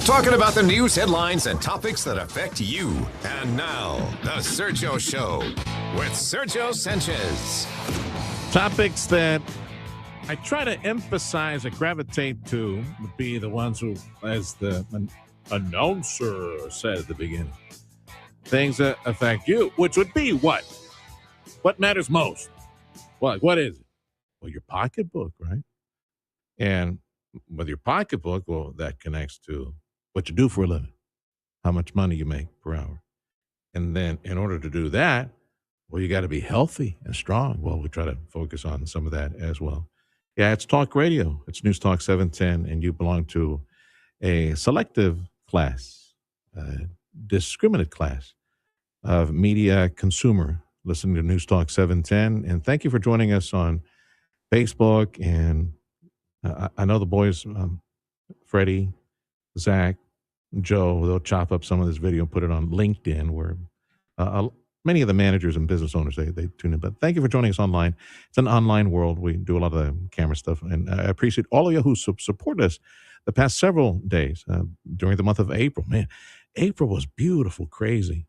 talking about the news headlines and topics that affect you. And now, The Sergio Show with Sergio Sanchez. Topics that I try to emphasize or gravitate to would be the ones who, as the announcer said at the beginning, things that affect you, which would be what? What matters most? What is it? Well, your pocketbook, right? And with your pocketbook, well, that connects to what you do for a living, how much money you make per hour. And then in order to do that, well, you got to be healthy and strong. Well, we try to focus on some of that as well. Yeah, it's talk radio. It's News Talk 710, and you belong to a selective class, discriminate class of media consumer listening to News Talk 710. And thank you for joining us on Facebook. And I know the boys, Freddie, Zach, Joe, they'll chop up some of this video and put it on LinkedIn where many of the managers and business owners, they tune in. But thank you for joining us online. It's an online world. We do a lot of the camera stuff. And I appreciate all of you who support us the past several days during the month of April. Man, April was beautiful, crazy.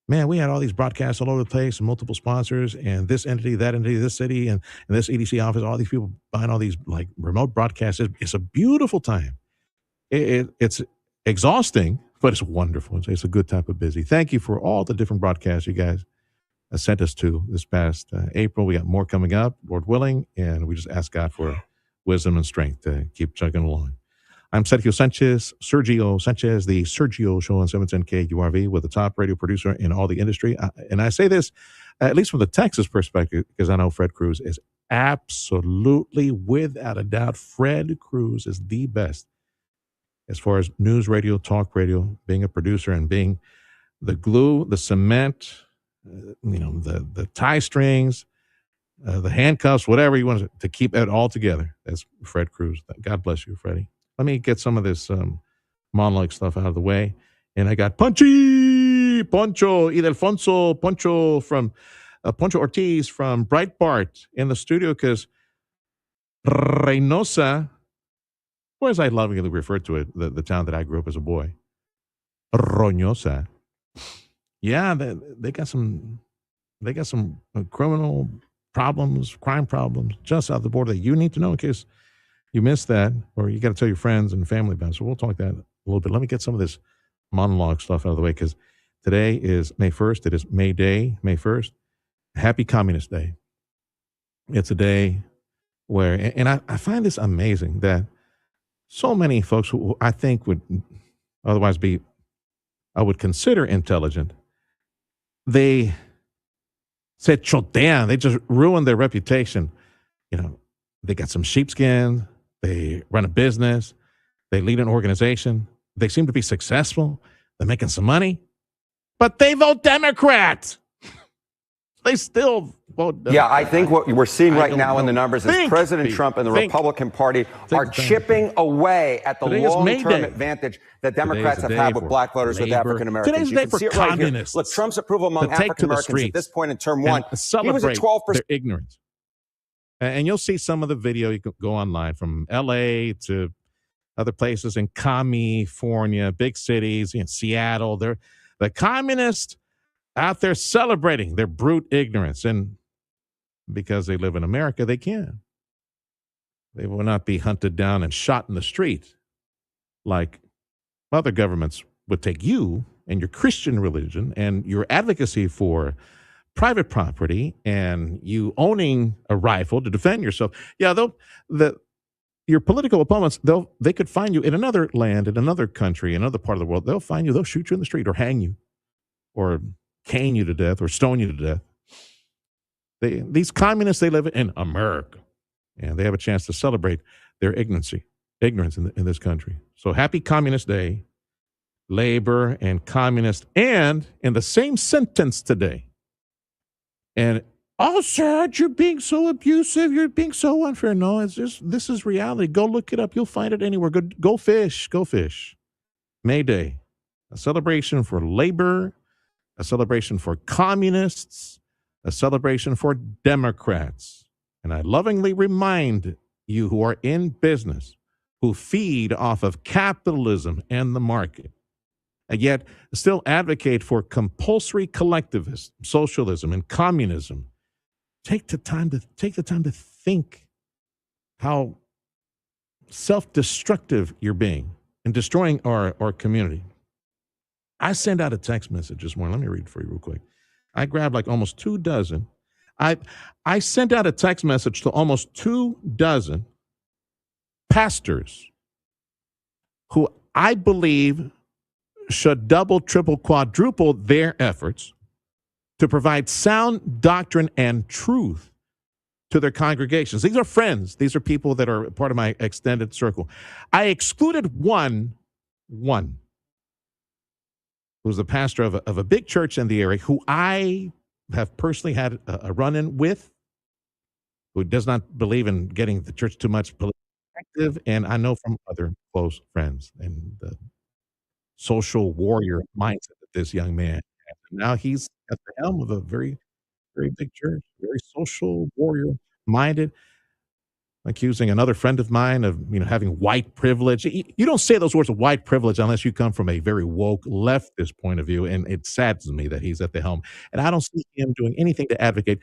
Man, we had all these broadcasts all over the place and multiple sponsors and this entity, that entity, this city, and this EDC office, all these people buying all these like remote broadcasts. It's a beautiful time. It's exhausting, but it's wonderful. It's a good type of busy. Thank you for all the different broadcasts you guys sent us to this past April. We got more coming up, Lord willing, and we just ask God for wisdom and strength to keep chugging along. I'm Sergio Sanchez, the Sergio Show on 710 KURV, with the top radio producer in all the industry. And I say this, at least from the Texas perspective, because I know Fred Cruz is absolutely, without a doubt, Fred Cruz is the best as far as news radio, talk radio, being a producer and being the glue, the cement, the tie strings, the handcuffs, whatever you want to keep it all together. That's Fred Cruz. God bless you, Freddie. Let me get some of this monologue stuff out of the way. And I got Poncho from Poncho Ortiz from Breitbart in the studio because Reynosa, or as I lovingly refer to it, the town that I grew up as a boy, Reynosa. Yeah, they got some criminal problems, crime problems just out the border that you need to know in case you missed that, or you got to tell your friends and family about it. So we'll talk that a little bit. Let me get some of this monologue stuff out of the way because today is May 1st. It is May Day, May 1st. Happy Communist Day. It's a day where, and I find this amazing that so many folks who I think would otherwise be, I would consider intelligent, they said chotean, they just ruined their reputation. They got some sheepskin. They run a business. They lead an organization. They seem to be successful. They're making some money. But they vote Democrat. They still vote Democrat. Yeah, I think what we're seeing right now in the numbers is President Trump and the Republican Party are chipping away at the long-term advantage that Democrats have had with black voters, with African Americans. You can see it right here. Look, Trump's approval among African Americans at this point in term one, he was at 12%. Their ignorance. And you'll see some of the video. You can go online from L.A. to other places in California, big cities, Seattle. They're the communists out there celebrating their brute ignorance. And because they live in America, they can. They will not be hunted down and shot in the street like other governments would take you and your Christian religion and your advocacy for private property and you owning a rifle to defend yourself. Yeah, your political opponents, they could find you in another land, in another country, another part of the world. They'll find you, they'll shoot you in the street or hang you or cane you to death or stone you to death. These communists, they live in America and they have a chance to celebrate their ignorance in this country. So happy Communist Day, labor and communist, and in the same sentence today, and, oh, Serge, you're being so abusive. You're being so unfair. No, it's just, this is reality. Go look it up. You'll find it anywhere. Go fish. Go fish. May Day, a celebration for labor, a celebration for communists, a celebration for Democrats. And I lovingly remind you who are in business, who feed off of capitalism and the market, and yet still advocate for compulsory collectivism, socialism, and communism. Take the time to think how self-destructive you're being in destroying our community. I sent out a text message this morning. Let me read it for you real quick. I grabbed like almost 2 dozen. I sent out a text message to almost 2 dozen pastors who I believe should double, triple, quadruple their efforts to provide sound doctrine and truth to their congregations. These are friends. These are people that are part of my extended circle. I excluded one who's the pastor of a big church in the area who I have personally had a run-in with, who does not believe in getting the church too much politically active, and I know from other close friends and the social warrior mindset that this young man has. Now he's at the helm of a very, very big church, very social warrior minded, accusing another friend of mine of having white privilege. You don't say those words of white privilege unless you come from a very woke leftist point of view, and it saddens me that he's at the helm. And I don't see him doing anything to advocate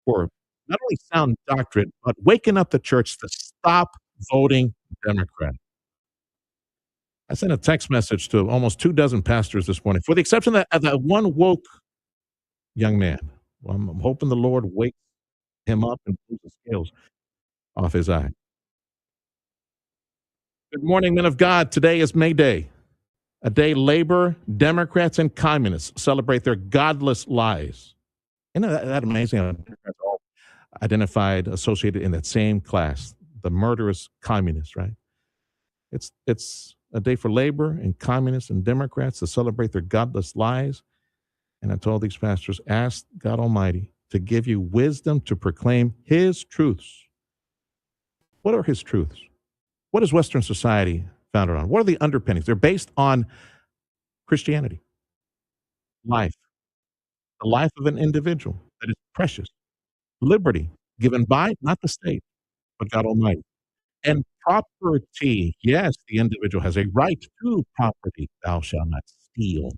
for not only sound doctrine, but waking up the church to stop voting Democrat. I sent a text message to almost 2 dozen pastors this morning, for the exception of that one woke young man. Well, I'm hoping the Lord wakes him up and pulls the scales off his eye. Good morning, men of God. Today is May Day, a day labor, Democrats, and communists celebrate their godless lies. Isn't that amazing how Democrats are all identified, associated in that same class, the murderous communists, right? It's a day for labor and communists and Democrats to celebrate their godless lies. And I told these pastors, ask God Almighty to give you wisdom to proclaim his truths. What are his truths? What is Western society founded on? What are the underpinnings? They're based on Christianity, life, the life of an individual that is precious, liberty given by, not the state, but God Almighty. And property. Yes, the individual has a right to property. Thou shalt not steal.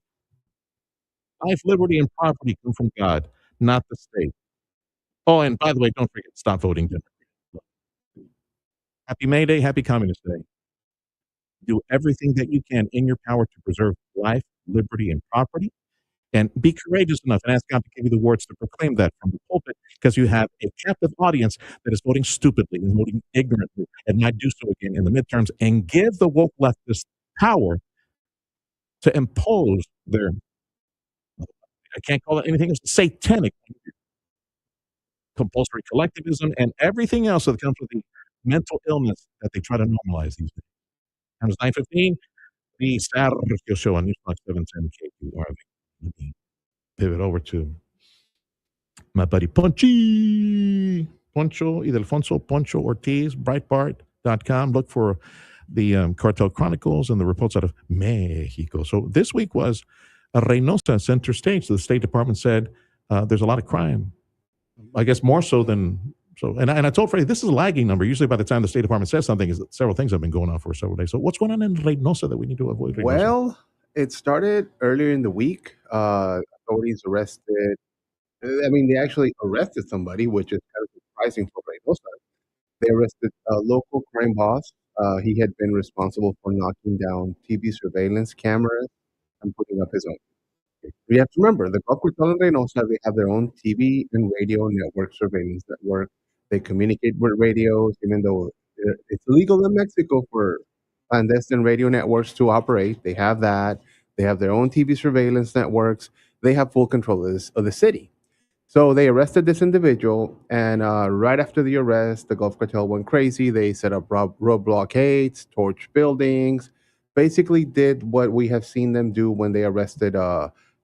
Life, liberty, and property come from God, not the state. Oh, and by the way, don't forget, stop voting Democrat. Happy May Day, happy Communist Day. Do everything that you can in your power to preserve life, liberty, and property. And be courageous enough and ask God to give you the words to proclaim that from the pulpit, because you have a captive audience that is voting stupidly and voting ignorantly and might do so again in the midterms, and give the woke leftists power to impose their, I can't call it anything else, satanic compulsory collectivism and everything else that comes with the mental illness that they try to normalize these days. Times 9:15, the Sergio Show on Newsbox 710 KQRV. Let me pivot over to my buddy Poncho Idelfonso Poncho Ortiz, Breitbart.com. Look for the Cartel Chronicles and the reports out of Mexico. So this week was Reynosa center stage. The State Department said there's a lot of crime. I guess more so than so. And I told Freddie, this is a lagging number. Usually by the time the State Department says something, is that several things have been going on for several days. So what's going on in Reynosa that we need to avoid? Reynosa? Well, it started earlier in the week. Authorities arrested. I mean, they actually arrested somebody, which is kind of surprising for Reynosa. They arrested a local crime boss. He had been responsible for knocking down TV surveillance cameras and putting up his own. You have to remember, the Gulf Cartel and Reynosa, they have their own TV and radio network, surveillance network. They communicate with radios, even though it's illegal in Mexico for clandestine radio networks to operate. They have that. They have their own TV surveillance networks. They have full control of the city. So they arrested this individual, and right after the arrest, the Gulf Cartel went crazy. They set up road blockades, torched buildings, basically did what we have seen them do when they arrested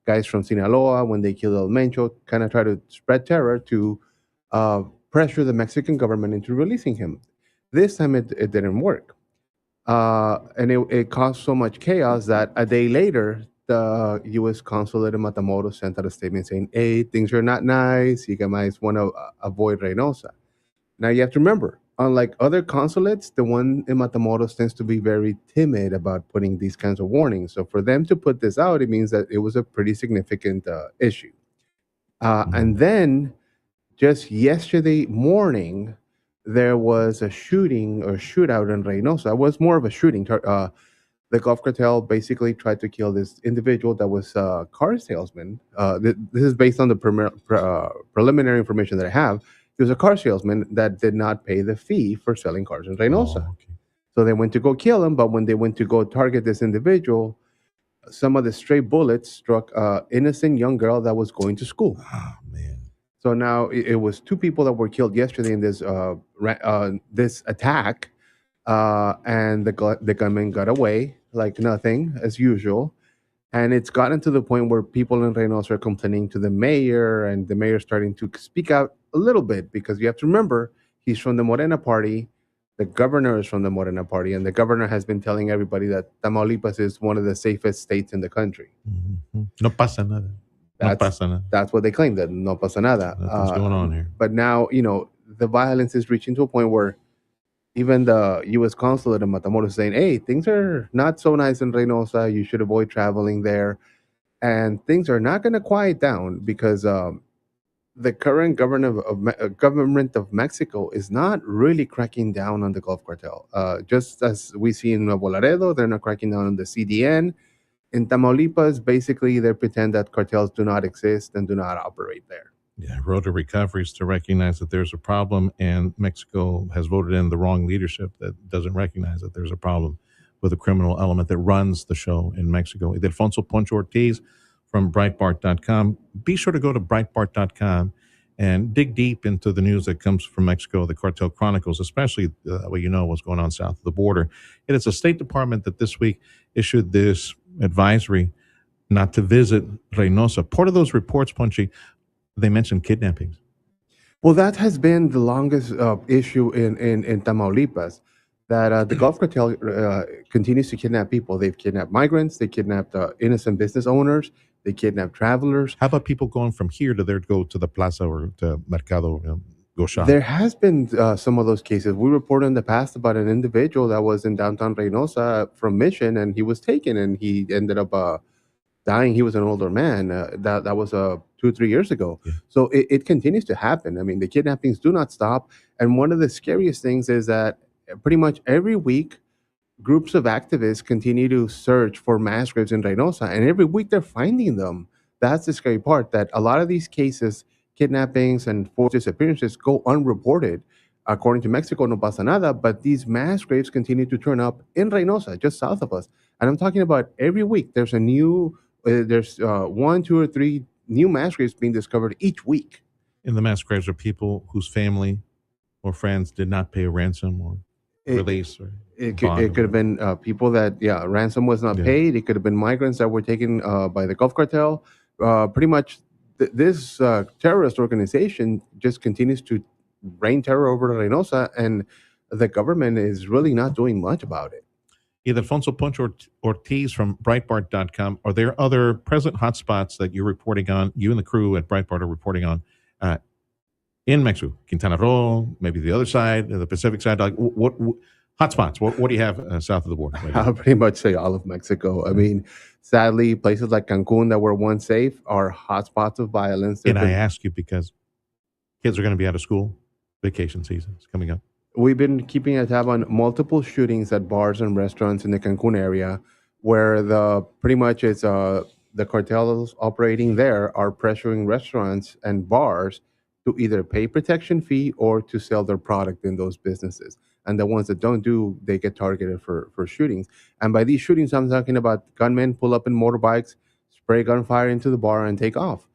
guys from Sinaloa, when they killed El Mencho, kind of try to spread terror to pressure the Mexican government into releasing him. This time it didn't work. And it caused so much chaos that a day later, the U.S. consulate in Matamoros sent out a statement saying, hey, things are not nice. You guys want to avoid Reynosa. Now, you have to remember, unlike other consulates, the one in Matamoros tends to be very timid about putting these kinds of warnings. So for them to put this out, it means that it was a pretty significant issue. And then just yesterday morning, there was a shooting or shootout in Reynosa. It was more of a shooting. The Gulf Cartel basically tried to kill this individual that was a car salesman. This is based on the preliminary information that I have. He was a car salesman that did not pay the fee for selling cars in Reynosa. Oh, okay. So they went to go kill him, but when they went to go target this individual, some of the stray bullets struck an innocent young girl that was going to school. Oh, man. So now it was two people that were killed yesterday in this attack, and the gunman got away like nothing as usual. And it's gotten to the point where people in Reynosa are complaining to the mayor, and the mayor starting to speak out a little bit, because you have to remember he's from the Morena party. The governor is from the Morena party, and the governor has been telling everybody that Tamaulipas is one of the safest states in the country. Mm-hmm. No pasa nada. No pasa nada. That's what they claim, that no pasa nada. Nothing's going on here. But now, the violence is reaching to a point where even the U.S. consulate in Matamoros is saying, hey, things are not so nice in Reynosa. You should avoid traveling there. And things are not going to quiet down, because the current government of Mexico is not really cracking down on the Gulf Cartel. Just as we see in Nuevo Laredo, they're not cracking down on the CDN. In Tamaulipas, basically, they pretend that cartels do not exist and do not operate there. Yeah, road to recovery is to recognize that there's a problem, and Mexico has voted in the wrong leadership that doesn't recognize that there's a problem with a criminal element that runs the show in Mexico. Ildefonso Poncho Ortiz from Breitbart.com. Be sure to go to Breitbart.com and dig deep into the news that comes from Mexico, the Cartel Chronicles, especially what's going on south of the border. It is a State Department that this week issued this advisory not to visit Reynosa. Part of those reports, Punchy, they mentioned kidnappings. Well, that has been the longest issue in Tamaulipas, that the Gulf Cartel continues to kidnap people. They've kidnapped migrants. They kidnapped innocent business owners. They kidnap travelers. How about people going from here to there to go to the plaza or to Mercado, go shop? There has been some of those cases. We reported in the past about an individual that was in downtown Reynosa from Mission, and he was taken, and he ended up dying. He was an older man. That was 2 or 3 years ago. Yeah. So it continues to happen. I mean, the kidnappings do not stop. And one of the scariest things is that pretty much every week, groups of activists continue to search for mass graves in Reynosa, and every week they're finding them. That's the scary part, that a lot of these cases, kidnappings and forced disappearances, go unreported. According to Mexico, no pasa nada, but these mass graves continue to turn up in Reynosa, just south of us. And I'm talking about every week. There's a new, there's 1, 2, or 3 new mass graves being discovered each week. In the mass graves are people whose family or friends did not pay a ransom or release, or it could have been people that ransom was not paid. It could have been migrants that were taken by the Gulf Cartel. Pretty much this terrorist organization just continues to reign terror over Reynosa, and the government is really not doing much about it. Ildefonso Poncho Ortiz from Breitbart.com. Are there other present hotspots that you're reporting on, you and the crew at Breitbart are reporting on, in Mexico? Quintana Roo, maybe the other side, the Pacific side. Like what hotspots? What do you have south of the border? I'll pretty much say all of Mexico. I mean, sadly, places like Cancun that were once safe are hotspots of violence. And I ask you because kids are going to be out of school. Vacation season is coming up. We've been keeping a tab on multiple shootings at bars and restaurants in the Cancun area, where pretty much it's the cartels operating there are pressuring restaurants and bars to either pay protection fee or to sell their product in those businesses. And the ones that don't do, they get targeted for shootings. And by these shootings, I'm talking about gunmen pull up in motorbikes, spray gunfire into the bar, and take off.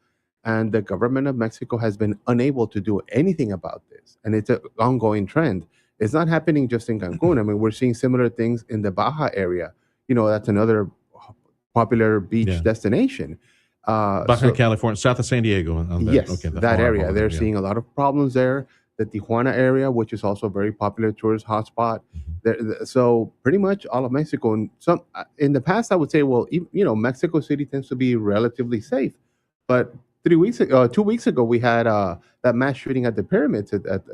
And the government of Mexico has been unable to do anything about this. And it's an ongoing trend. It's not happening just in Cancun. I mean, we're seeing similar things in the Baja area. That's another popular beach destination. Baja California, south of San Diego. That area. They're seeing a lot of problems there. The Tijuana area, which is also a very popular tourist hotspot. So pretty much all of Mexico. And in the past, I would say, well, Mexico City tends to be relatively safe. But 2 weeks ago, we had that mass shooting at the pyramids at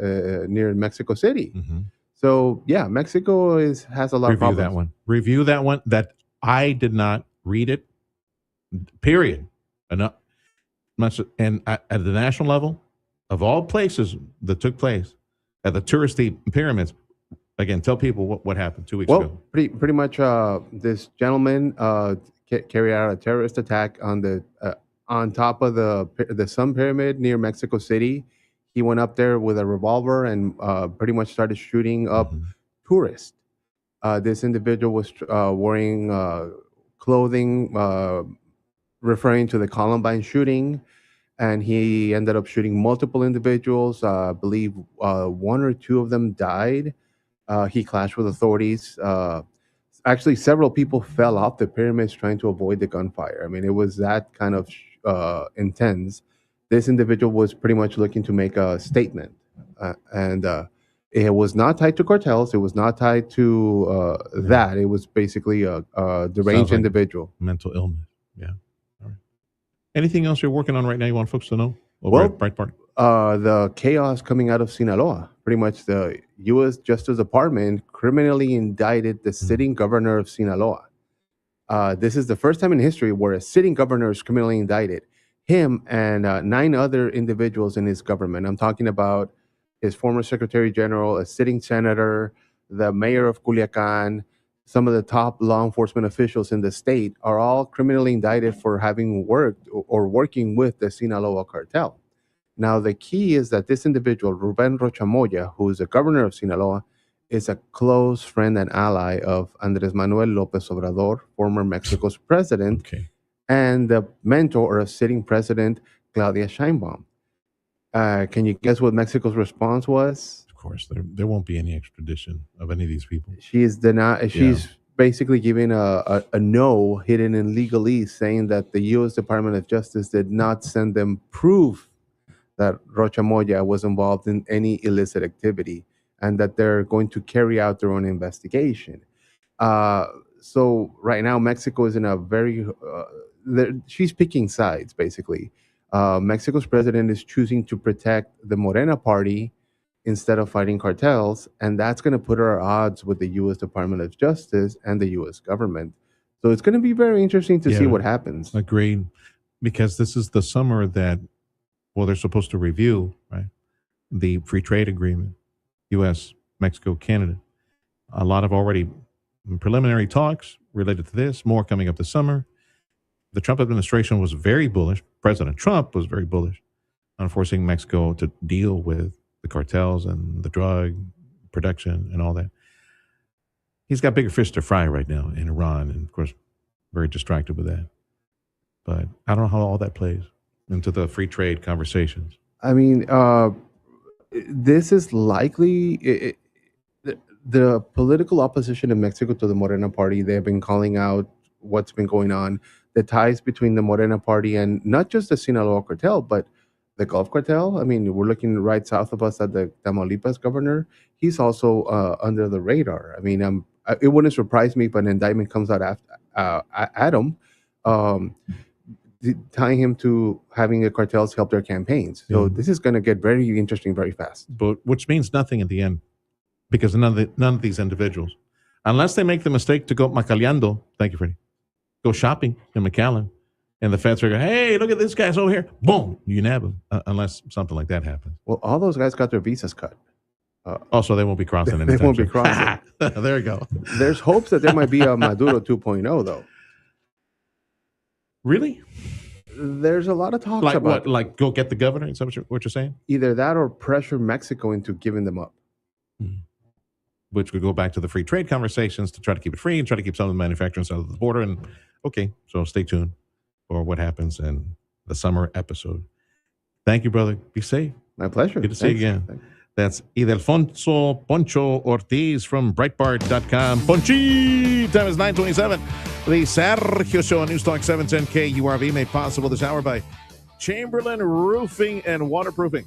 near Mexico City. Mm-hmm. So yeah, Mexico has a lot of problems. Review that one. That I did not read it. Period. Enough. And at the national level, of all places that took place at the touristy pyramids, again, tell people what happened 2 weeks ago. Pretty much, this gentleman carried out a terrorist attack on top of the Sun Pyramid near Mexico City. He went up there with a revolver and pretty much started shooting up tourists. This individual was wearing clothing referring to the Columbine shooting, and he ended up shooting multiple individuals. I believe one or two of them died. He clashed with authorities. Actually, several people fell off the pyramids trying to avoid the gunfire. I mean, it was that kind of intense. This individual was pretty much looking to make a statement, and it was not tied to cartels. It was not tied to that. It was basically a deranged individual. Mental illness. Yeah. All right. Anything else you're working on right now you want folks to know? At Breitbart? The chaos coming out of Sinaloa. Pretty much the U.S. Justice Department criminally indicted the sitting governor of Sinaloa. This is the first time in history where a sitting governor is criminally indicted. Him and 9 other individuals in his government. I'm talking about his former secretary general, a sitting senator, the mayor of Culiacan, some of the top law enforcement officials in the state are all criminally indicted for having worked or working with the Sinaloa cartel. Now, the key is that this individual, Ruben Rochamoya, who is the governor of Sinaloa, is a close friend and ally of Andrés Manuel López Obrador, former Mexico's president, and the mentor of sitting president, Claudia Sheinbaum. Can you guess what Mexico's response was? Of course, there won't be any extradition of any of these people. She's basically giving a no hidden in legalese, saying that the U.S. Department of Justice did not send them proof that Rochamoya was involved in any illicit activity and that they're going to carry out their own investigation. So right now, Mexico is in a very... she's picking sides, basically. Mexico's president is choosing to protect the Morena party instead of fighting cartels, and that's going to put her at odds with the U.S. Department of Justice and the U.S. government. So it's going to be very interesting to see what happens. Agreed, because this is the summer that, they're supposed to review, right, the free trade agreement, U.S., Mexico, Canada. A lot of already preliminary talks related to this, more coming up this summer. The Trump administration was very bullish. President Trump was very bullish on forcing Mexico to deal with the cartels and the drug production and all that. He's got bigger fish to fry right now in Iran, and of course, very distracted with that. But I don't know how all that plays into the free trade conversations. I mean, this is likely the political opposition in Mexico to the Morena party. They've been calling out what's been going on, the ties between the Morena party and not just the Sinaloa cartel, but the Gulf cartel. I mean, we're looking right south of us at the Tamaulipas governor. He's also under the radar. I mean, it wouldn't surprise me if an indictment comes out at him, tying him to having the cartels help their campaigns. So this is going to get very interesting very fast. But which means nothing at the end, because none of these individuals, unless they make the mistake to go Macaleando, thank you, Freddie, go shopping in McAllen, and the feds figure, hey, look at this guy's over here. Boom, you nab him, unless something like that happens. Well, all those guys got their visas cut. Also, they won't be crossing anytime. They won't be crossing. There you go. There's hopes that there might be a Maduro 2.0, though. Really? There's a lot of talks about what, like go get the governor? Is that what you're saying? Either that or pressure Mexico into giving them up. Which would go back to the free trade conversations to try to keep it free and try to keep some of the manufacturing south of the border. And okay, so stay tuned for what happens in the summer episode. Thank you, brother. Be safe. My pleasure. Good to see you again. Thanks. That's Idelfonso Poncho Ortiz from Breitbart.com. Ponchi! Time is 9:27. The Sergio Show on News Talk 710 KURV, made possible this hour by Chamberlain Roofing and Waterproofing.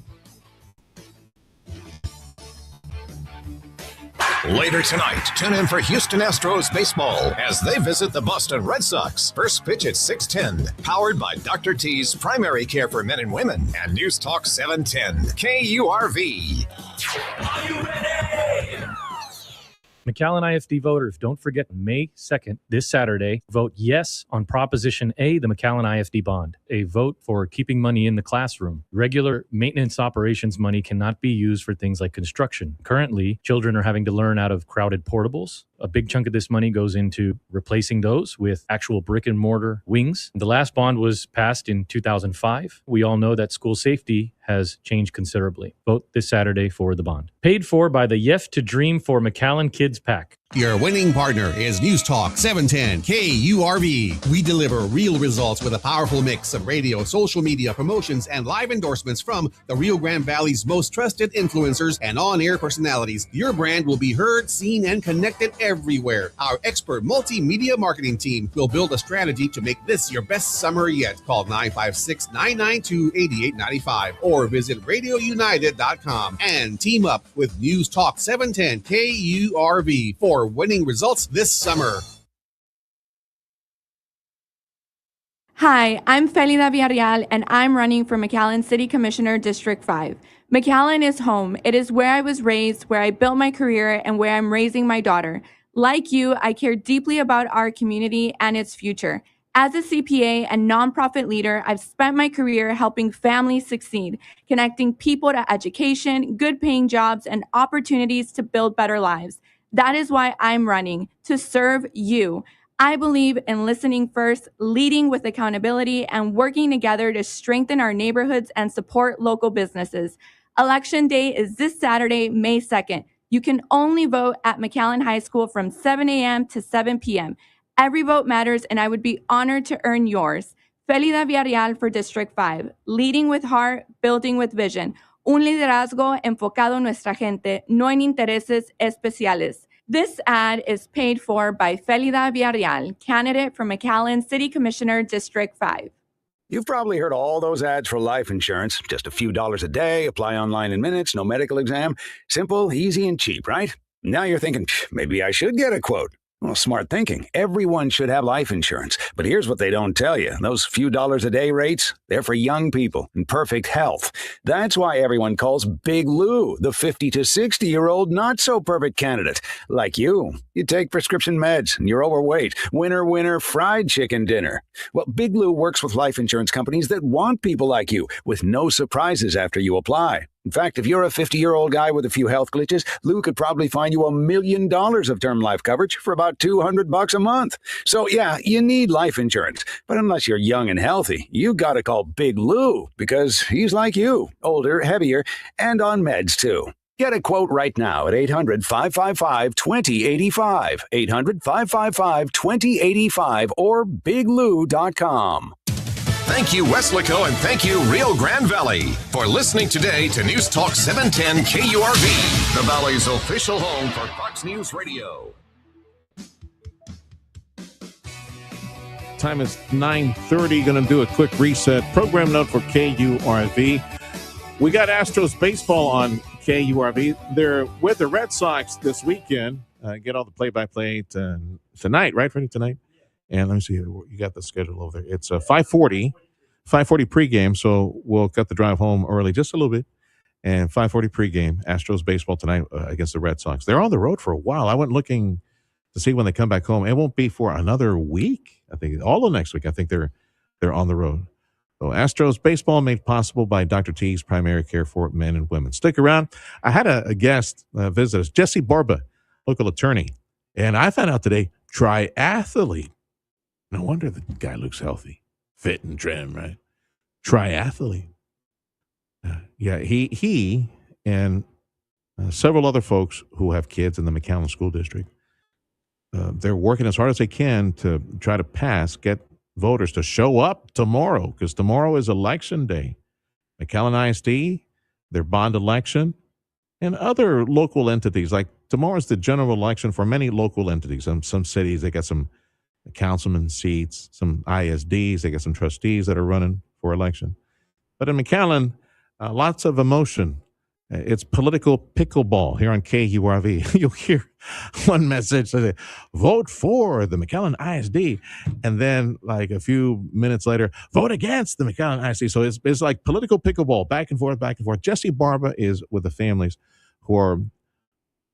Later tonight, tune in for Houston Astros baseball as they visit the Boston Red Sox. First pitch at 6:10. Powered by Dr. T's Primary Care for Men and Women and News Talk 710 KURV. Are you ready? McAllen ISD voters, don't forget May 2nd, this Saturday, vote yes on Proposition A, the McAllen ISD bond, a vote for keeping money in the classroom. Regular maintenance operations money cannot be used for things like construction. Currently, children are having to learn out of crowded portables. A big chunk of this money goes into replacing those with actual brick and mortar wings. The last bond was passed in 2005. We all know that school safety has changed considerably. Vote this Saturday for the bond. Paid for by the Yes to Dream for McAllen Kids PAC. Your winning partner is News Talk 710 KURV. We deliver real results with a powerful mix of radio, social media, promotions, and live endorsements from the Rio Grande Valley's most trusted influencers and on-air personalities. Your brand will be heard, seen, and connected everywhere. Our expert multimedia marketing team will build a strategy to make this your best summer yet. Call 956-992-8895 or visit radiounited.com and team up with News Talk 710 KURV for winning results this summer. Hi, I'm Felida Villarreal, and I'm running for McAllen City Commissioner District 5. McAllen is home. It is where I was raised, where I built my career, and where I'm raising my daughter. Like you, I care deeply about our community and its future. As a CPA and nonprofit leader, I've spent my career helping families succeed, connecting people to education, good-paying jobs, and opportunities to build better lives. That is why I'm running, to serve you. I believe in listening first, leading with accountability, and working together to strengthen our neighborhoods and support local businesses. Election Day is this Saturday, May 2nd. You can only vote at McAllen High School from 7 a.m. to 7 p.m. Every vote matters, and I would be honored to earn yours. Felida Villarreal for District 5. Leading with heart, building with vision. Un liderazgo enfocado en nuestra gente, no en intereses especiales. This ad is paid for by Felida Villarreal, candidate for McAllen City Commissioner District 5. You've probably heard all those ads for life insurance. Just a few dollars a day, apply online in minutes, no medical exam. Simple, easy, and cheap, right? Now you're thinking, maybe I should get a quote. Well, smart thinking. Everyone should have life insurance. But here's what they don't tell you. Those few dollars a day rates, they're for young people in perfect health. That's why everyone calls Big Lou the 50 to 60-year-old not-so-perfect candidate. Like you. You take prescription meds and you're overweight. Winner, fried chicken dinner. Well, Big Lou works with life insurance companies that want people like you with no surprises after you apply. In fact, if you're a 50-year-old guy with a few health glitches, Lou could probably find you $1 million of term life coverage for about $200 a month. So yeah, you need life insurance. But unless you're young and healthy, you gotta call Big Lou because he's like you, older, heavier, and on meds too. Get a quote right now at 800-555-2085, 800-555-2085, or biglou.com. Thank you, Weslaco, and thank you, Rio Grande Valley, for listening today to News Talk 710 KURV, the Valley's official home for Fox News Radio. Time is 9:30. Going to do a quick reset. Program note for KURV. We got Astros baseball on KURV. They're with the Red Sox this weekend. Get all the play-by-play tonight, right, Freddie? Tonight? And let me see, you got the schedule over there. It's 5:40 pregame, so we'll cut the drive home early just a little bit. And 5:40 pregame, Astros baseball tonight against the Red Sox. They're on the road for a while. I went looking to see when they come back home. It won't be for another week. I think all of next week. I think they're on the road. So Astros baseball made possible by Dr. T's Primary Care for Men and Women. Stick around. I had a guest visit us, Jesse Barba, local attorney, and I found out today triathlete. No wonder the guy looks healthy, fit and trim, right? Triathlete. Yeah, he and several other folks who have kids in the McAllen School District, they're working as hard as they can to try to get voters to show up tomorrow, because tomorrow is election day. McAllen ISD, their bond election, and other local entities. Like tomorrow's the general election for many local entities. Some cities, they got some councilman seats, some ISDs, they got some trustees that are running for election. But in McAllen, lots of emotion It's political pickleball here on KURV. You'll hear one message that vote for the McAllen ISD, and then like a few minutes later, vote against the McAllen ISD. So it's like political pickleball, back and forth, back and forth. Jesse Barba is with the families who are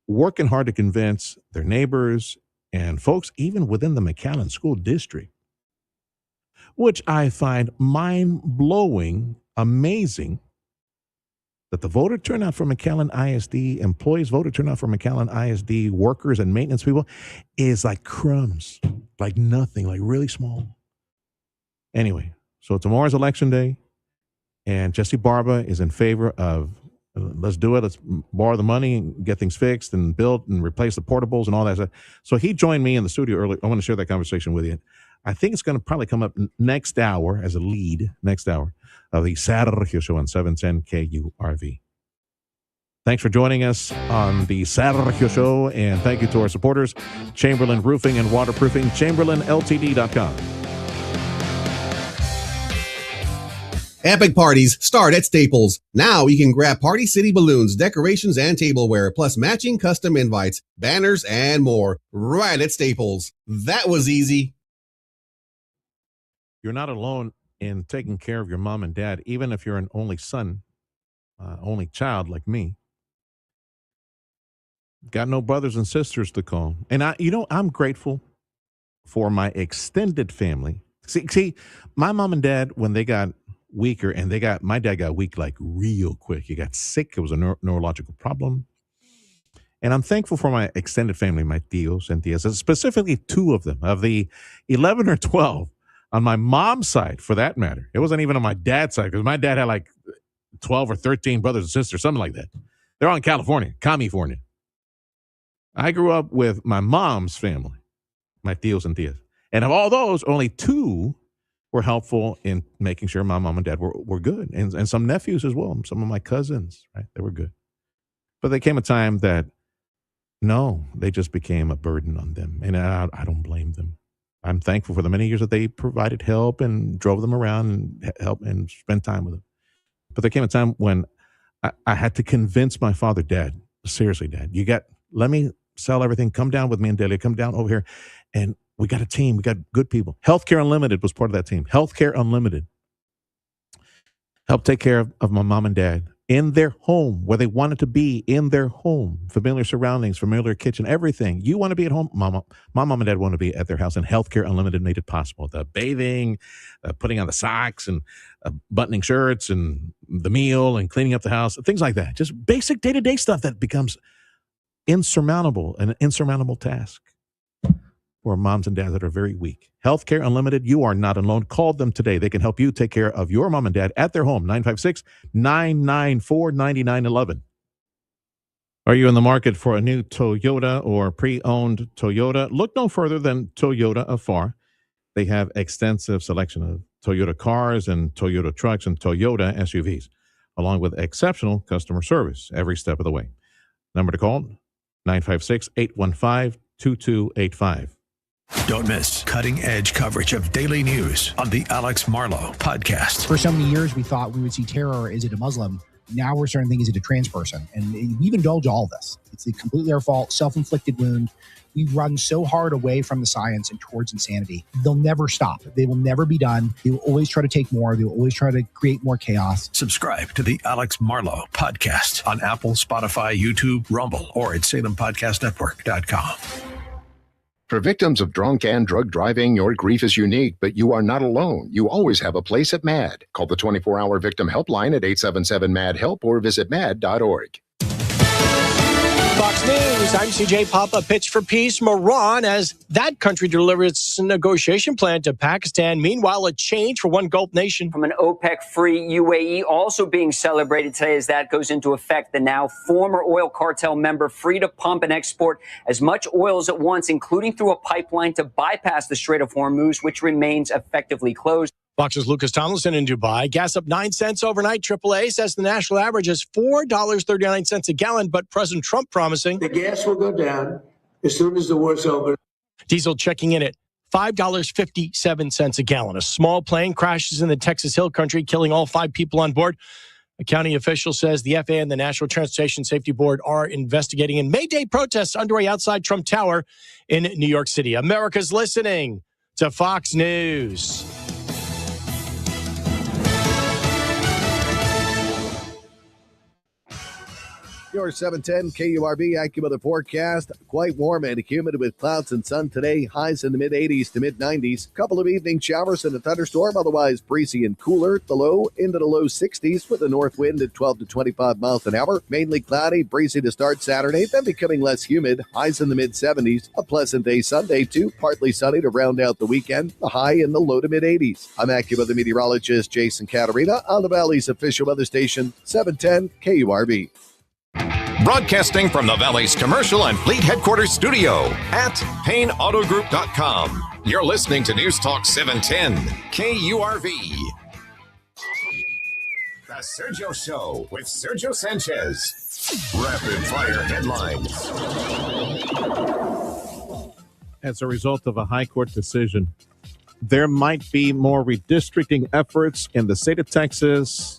working hard to convince their neighbors and folks even within the McAllen School District, which I find mind-blowing, amazing, that the voter turnout for McAllen ISD, employees voter turnout for McAllen ISD, workers and maintenance people is like crumbs, like nothing, like really small. Anyway, so tomorrow's election day, and Jesse Barba is in favor of let's do it. Let's borrow the money and get things fixed and build and replace the portables and all that stuff. So he joined me in the studio earlier. I want to share that conversation with you. I think it's going to probably come up next hour as a lead, next hour of the Sergio Show on 710 KURV. Thanks for joining us on the Sergio Show, and thank you to our supporters, Chamberlain Roofing and Waterproofing, ChamberlainLTD.com. Epic parties start at Staples. Now you can grab Party City balloons, decorations, and tableware, plus matching custom invites, banners, and more right at Staples. That was easy. You're not alone in taking care of your mom and dad, even if you're an only son, only child like me. Got no brothers and sisters to call. And I'm grateful for my extended family. See, my mom and dad, when they got weaker, and my dad got weak like real quick. He got sick. It was a neurological problem. And I'm thankful for my extended family, my tios and tias, specifically 2 of them. Of the 11 or 12 on my mom's side, for that matter. It wasn't even on my dad's side, because my dad had like 12 or 13 brothers and sisters, something like that. They're all in California, California. I grew up with my mom's family, my tios and tias. And of all those, only 2 were helpful in making sure my mom and dad were good. And some nephews as well. Some of my cousins, right? They were good. But there came a time that, no, they just became a burden on them. And I don't blame them. I'm thankful for the many years that they provided help and drove them around and helped and spent time with them. But there came a time when I had to convince my father, Dad, seriously, Dad, let me sell everything. Come down with me and Delia. Come down over here. And we got a team. We got good people. Healthcare Unlimited was part of that team. Healthcare Unlimited helped take care of my mom and dad in their home, where they wanted to be, in their home. Familiar surroundings, familiar kitchen, everything. You want to be at home? My mom and dad want to be at their house, and Healthcare Unlimited made it possible. The bathing, putting on the socks, and buttoning shirts, and the meal, and cleaning up the house, things like that. Just basic day-to-day stuff that becomes an insurmountable task for moms and dads that are very weak. Healthcare Unlimited, you are not alone. Call them today. They can help you take care of your mom and dad at their home. 956-994-9911. Are you in the market for a new Toyota or pre-owned Toyota? Look no further than Toyota of Far. They have extensive selection of Toyota cars and Toyota trucks and Toyota SUVs, along with exceptional customer service every step of the way. Number to call, 956-815-2285. Don't miss cutting-edge coverage of daily news on the Alex Marlow podcast. For so many years, we thought we would see terror. Is it a Muslim? Now we're starting to think, is it a trans person? And we've indulged all this. It's completely our fault, self-inflicted wound. We've run so hard away from the science and towards insanity. They'll never stop. They will never be done. They will always try to take more. They will always try to create more chaos. Subscribe to the Alex Marlow podcast on Apple, Spotify, YouTube, Rumble, or at SalemPodcastNetwork.com. For victims of drunk and drug driving, your grief is unique, but you are not alone. You always have a place at MAD. Call the 24-hour victim helpline at 877-MAD-HELP or visit mad.org. Fox News, I'm CJ Papa. Pitch for peace, Iran, as that country delivers its negotiation plan to Pakistan. Meanwhile, a change for one Gulf nation. From an OPEC-free UAE also being celebrated today as that goes into effect. The now former oil cartel member free to pump and export as much oil as at once, including through a pipeline to bypass the Strait of Hormuz, which remains effectively closed. Fox's Lucas Tomlinson in Dubai. Gas up 9 cents overnight. AAA says the national average is $4.39 a gallon, but President Trump promising the gas will go down as soon as the war's over. Diesel checking in at $5.57 a gallon. A small plane crashes in the Texas Hill Country, killing all 5 people on board. A county official says the FAA and the National Transportation Safety Board are investigating in May Day protests underway outside Trump Tower in New York City. America's listening to Fox News. Your 710 KURV AccuWeather forecast. Quite warm and humid with clouds and sun today. Highs in the mid-80s to mid-90s. Couple of evening showers and a thunderstorm. Otherwise breezy and cooler. The low into the low 60s with a north wind at 12 to 25 miles an hour. Mainly cloudy, breezy to start Saturday, then becoming less humid. Highs in the mid-70s. A pleasant day Sunday too. Partly sunny to round out the weekend. The high in the low to mid-80s. I'm AccuWeather meteorologist Jason Caterina on the Valley's official weather station 710 KURV. Broadcasting from the Valley's commercial and fleet headquarters studio at PayneAutoGroup.com. You're listening to News Talk 710 KURV. The Sergio Show with Sergio Sanchez. Rapid fire headlines. As a result of a high court decision, there might be more redistricting efforts in the state of Texas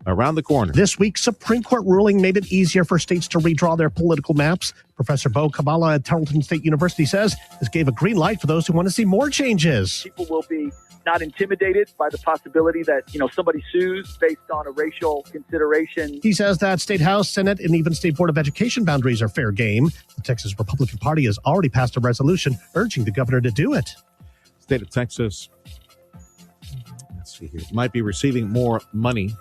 around the corner. This week's Supreme Court ruling made it easier for states to redraw their political maps. Professor Bo Kabbalah at Tarleton State University says this gave a green light for those who want to see more changes. People will be not intimidated by the possibility that, somebody sues based on a racial consideration. He says that state House, Senate, and even state Board of Education boundaries are fair game. The Texas Republican Party has already passed a resolution urging the governor to do it. State of Texas, let's see here, might be receiving more money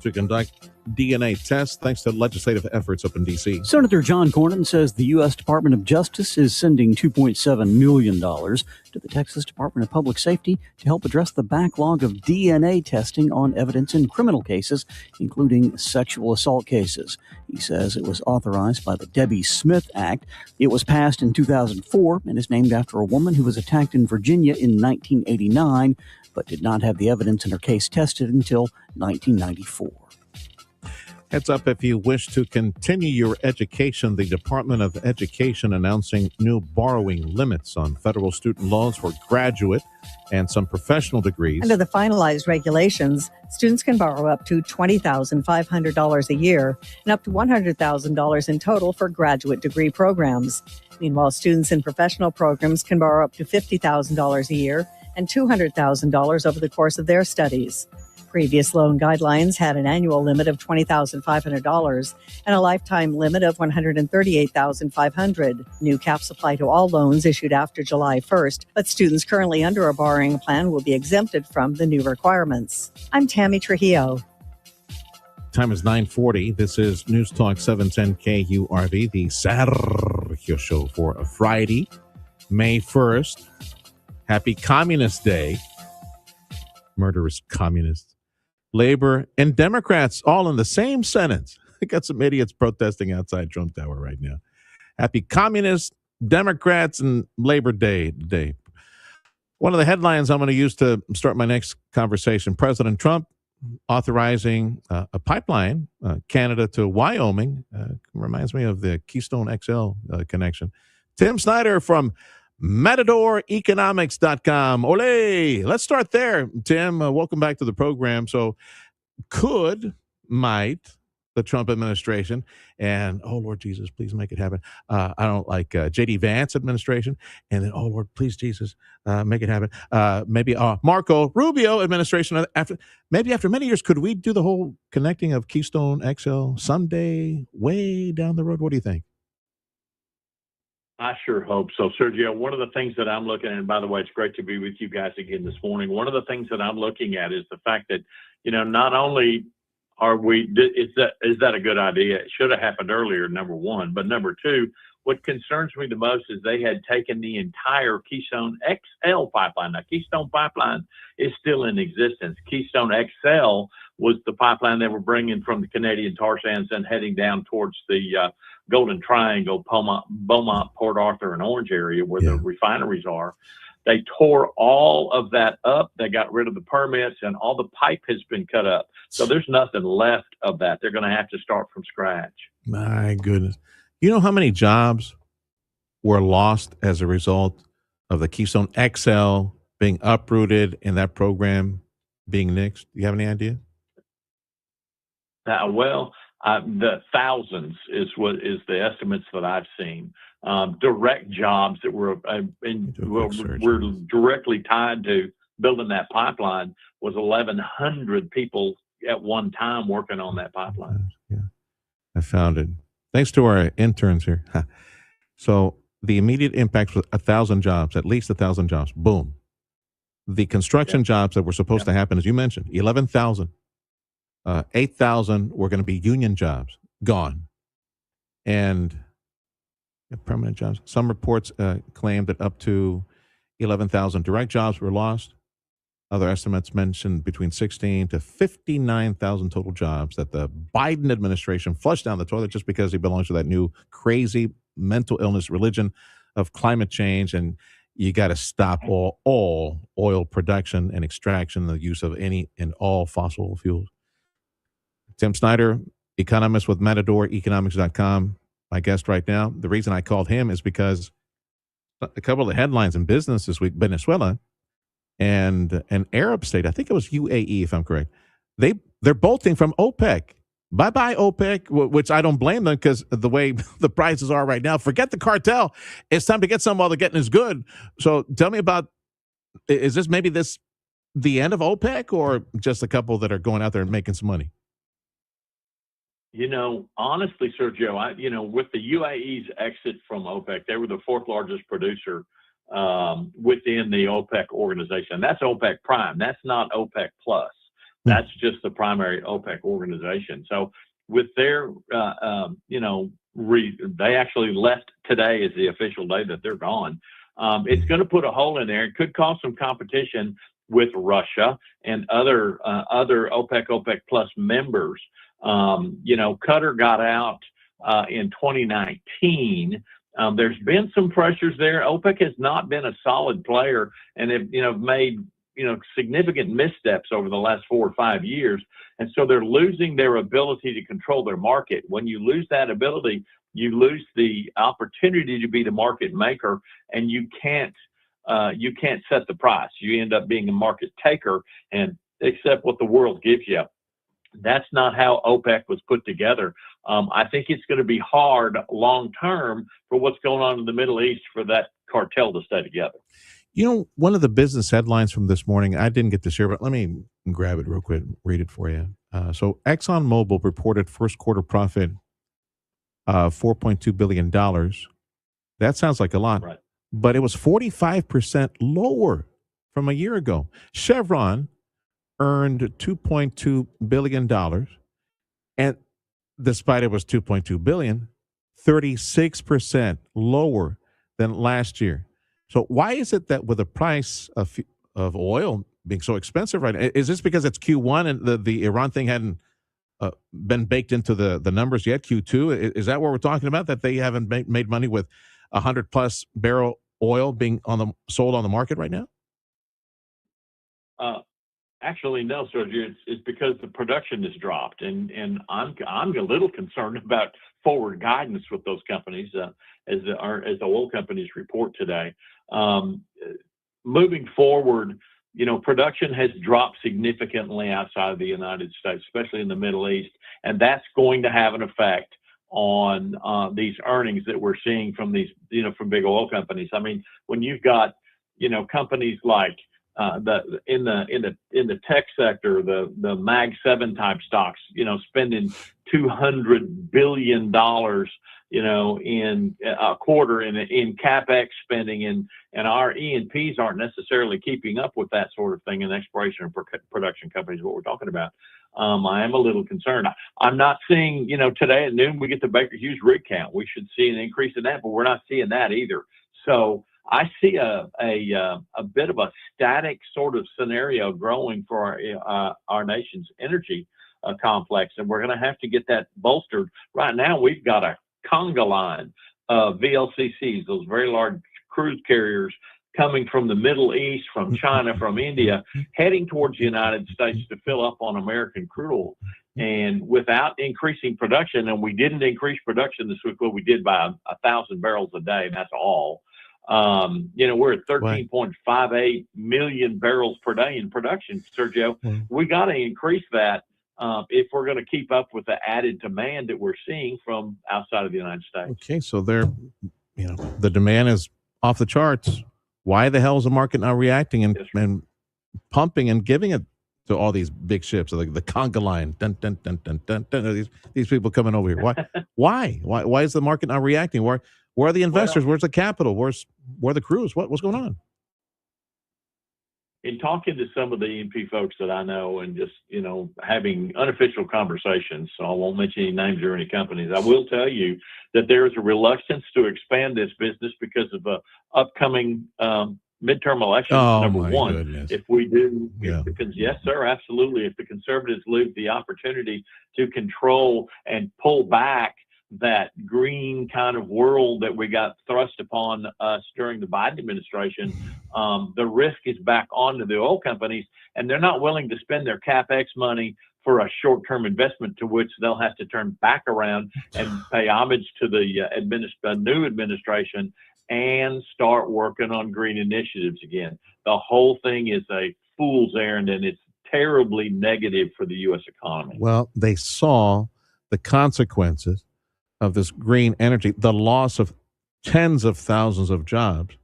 to conduct DNA tests thanks to legislative efforts up in D.C. Senator John Cornyn says the U.S. Department of Justice is sending $2.7 million to the Texas Department of Public Safety to help address the backlog of DNA testing on evidence in criminal cases, including sexual assault cases. He says it was authorized by the Debbie Smith Act. It was passed in 2004 and is named after a woman who was attacked in Virginia in 1989, but did not have the evidence in her case tested until 1994. Heads up, if you wish to continue your education, the Department of Education announcing new borrowing limits on federal student loans for graduate and some professional degrees. Under the finalized regulations, students can borrow up to $20,500 a year and up to $100,000 in total for graduate degree programs. Meanwhile, students in professional programs can borrow up to $50,000 a year and $200,000 over the course of their studies. Previous loan guidelines had an annual limit of $20,500 and a lifetime limit of $138,500. New caps apply to all loans issued after July 1st, but students currently under a borrowing plan will be exempted from the new requirements. I'm Tammy Trujillo. Time is 9:40. This is News Talk 710 KURV, the Sergio Show for a Friday, May 1st. Happy Communist Day. Murderous communists. Labor and Democrats all in the same sentence. I got some idiots protesting outside Trump Tower right now. Happy Communists, Democrats, and Labor Day today. One of the headlines I'm going to use to start my next conversation, President Trump authorizing a pipeline, Canada to Wyoming. Reminds me of the Keystone XL connection. Tim Snyder from MatadorEconomics.com. Ole! Let's start there, Tim. Welcome back to the program. So might the Trump administration and, oh, Lord Jesus, please make it happen. I don't like J.D. Vance administration. And then, oh, Lord, please, Jesus, make it happen. Maybe Marco Rubio administration. After many years, could we do the whole connecting of Keystone XL someday way down the road? What do you think? I sure hope so, Sergio. One of the things that I'm looking at, and by the way, it's great to be with you guys again this morning. One of the things that I'm looking at is the fact that, not only are is that a good idea? It should have happened earlier, number one. But number two, what concerns me the most is they had taken the entire Keystone XL pipeline. Now, Keystone Pipeline is still in existence. Keystone XL was the pipeline they were bringing from the Canadian tar sands and heading down towards the Golden Triangle, Beaumont, Port Arthur, and Orange area where the refineries are. They tore all of that up. They got rid of the permits, and all the pipe has been cut up. So there's nothing left of that. They're going to have to start from scratch. My goodness. You know how many jobs were lost as a result of the Keystone XL being uprooted and that program being nixed? Do you have any idea? The thousands is the estimates that I've seen. Direct jobs that were directly tied to building that pipeline was 1,100 people at one time working on that pipeline. Yeah, I found it. Thanks to our interns here. So the immediate impact was 1,000 jobs, at least 1,000 jobs. Boom. The construction jobs that were supposed to happen, as you mentioned, 11,000. 8,000 were going to be union jobs, gone. And permanent jobs. Some reports claim that up to 11,000 direct jobs were lost. Other estimates mentioned between 16 to 59,000 total jobs that the Biden administration flushed down the toilet just because he belongs to that new crazy mental illness religion of climate change. And you got to stop all oil production and extraction, the use of any and all fossil fuels. Tim Snyder, economist with MatadorEconomics.com, my guest right now. The reason I called him is because a couple of the headlines in business this week, Venezuela and an Arab state, I think it was UAE, if I'm correct, they're bolting from OPEC. Bye-bye, OPEC, which I don't blame them because the way the prices are right now, forget the cartel. It's time to get some while the getting is good. So tell me about, is this maybe the end of OPEC or just a couple that are going out there and making some money? Honestly, Sergio, with the UAE's exit from OPEC, they were the fourth largest producer within the OPEC organization. That's OPEC Prime. That's not OPEC Plus. That's just the primary OPEC organization. So with their, they actually left today as the official day that they're gone. It's going to put a hole in there. It could cause some competition with Russia and other OPEC Plus members. Qatar got out in 2019. There's been some pressures there. OPEC has not been a solid player and have made significant missteps over the last 4 or 5 years. And so they're losing their ability to control their market. When you lose that ability, you lose the opportunity to be the market maker, and you can't set the price. You end up being a market taker and accept what the world gives you. That's not how OPEC was put together. I think it's going to be hard long term for what's going on in the Middle East for that cartel to stay together. One of the business headlines from this morning, I didn't get to share, but let me grab it real quick, read it for you. So ExxonMobil reported first quarter profit $4.2 billion. That sounds like a lot, right? But it was 45% lower from a year ago. Chevron earned $2.2 billion. And despite it was $2.2 billion, 36% lower than last year. So why is it that with the price of oil being so expensive right now, is this because it's Q1 and the Iran thing hadn't been baked into the numbers yet, Q2? Is that what we're talking about, that they haven't made money with 100+ barrel oil being sold on the market right now? Actually, no, Sergio. It's because the production has dropped, and I'm a little concerned about forward guidance with those companies as the oil companies report today. Moving forward, production has dropped significantly outside of the United States, especially in the Middle East, and that's going to have an effect on these earnings that we're seeing from these, from big oil companies. I mean, when you've got, companies like in the tech sector, the Mag 7 type stocks, spending $200 billion, in a quarter in CapEx spending, and our E&Ps aren't necessarily keeping up with that sort of thing in exploration and production companies, what we're talking about. I am a little concerned. I'm not seeing, today at noon we get the Baker Hughes rig count. We should see an increase in that, but we're not seeing that either. So I see a bit of a static sort of scenario growing for our nation's energy complex, and we're going to have to get that bolstered. Right now, we've got a conga line of VLCCs, those very large cruise carriers, coming from the Middle East, from China, from India, heading towards the United States to fill up on American crude oil. And without increasing production, and we didn't increase production this week, well, we did by 1,000 barrels a day, and that's all. We're at 13.58 million barrels per day in production, Sergio. We got to increase that if we're going to keep up with the added demand that we're seeing from outside of the United States. Okay, so the demand is off the charts. Why the hell is the market not reacting and pumping and giving it to all these big ships, like the conga line? Dun, dun, dun, dun, dun, dun, these people coming over here. Why is the market not reacting? Where are the investors? Where's the capital? Where are the crews? What's going on? In talking to some of the E&P folks that I know and just, having unofficial conversations, so I won't mention any names or any companies, I will tell you that there is a reluctance to expand this business because of the upcoming midterm elections, number one. Goodness. If we do, yes, sir, absolutely. If the conservatives lose the opportunity to control and pull back that green kind of world that we got thrust upon us during the Biden administration, the risk is back onto the oil companies, and they're not willing to spend their CapEx money for a short-term investment to which they'll have to turn back around and pay homage to the new administration and start working on green initiatives again. The whole thing is a fool's errand, and it's terribly negative for the U.S. economy. Well, they saw the consequences of this green energy, the loss of tens of thousands of jobs,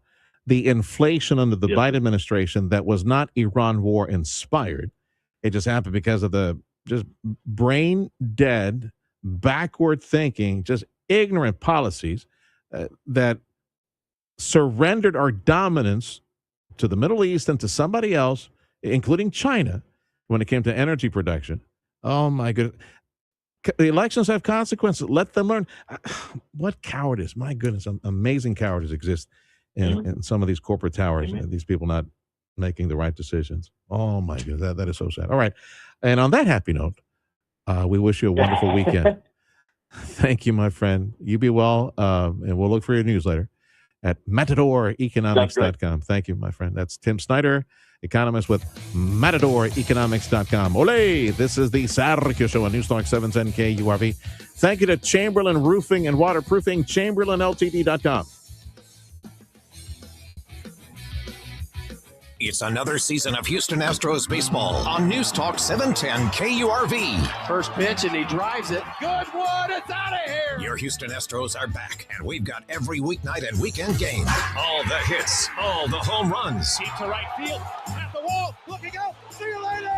the inflation under the Biden administration that was not Iran war inspired. It just happened because of the just brain dead, backward thinking, just ignorant policies that surrendered our dominance to the Middle East and to somebody else, including China, when it came to energy production. Oh, my goodness. The elections have consequences. Let them learn. What cowardice. My goodness. Amazing cowardice exists in some of these corporate towers. These people not making the right decisions. Oh, my goodness. That is so sad. All right. And on that happy note, we wish you a wonderful weekend. Thank you, my friend. You be well. And we'll look for your newsletter at MatadorEconomics.com. Thank you, my friend. That's Tim Snyder, economist with MatadorEconomics.com. Ole! This is the Sergio Show on News Talk 710 KURV. Thank you to Chamberlain Roofing and Waterproofing, ChamberlainLTD.com. It's another season of Houston Astros baseball on News Talk 710 KURV. First pitch, and he drives it. Good one. It's out of here. Your Houston Astros are back, and we've got every weeknight and weekend game. All the hits, all the home runs. Deep to right field. At the wall. Looking out. See you later.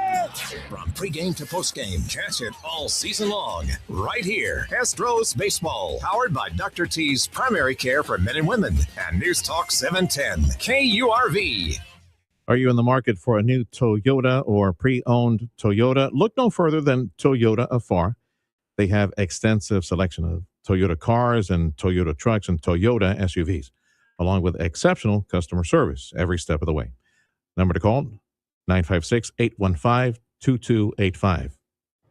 From pregame to postgame, catch it all season long. Right here. Astros baseball. Powered by Dr. T's Primary Care for Men and Women. And News Talk 710 KURV. Are you in the market for a new Toyota or pre-owned Toyota? Look no further than Toyota of Far. They have extensive selection of Toyota cars and Toyota trucks and Toyota SUVs, along with exceptional customer service every step of the way. Number to call, 956-815-2285.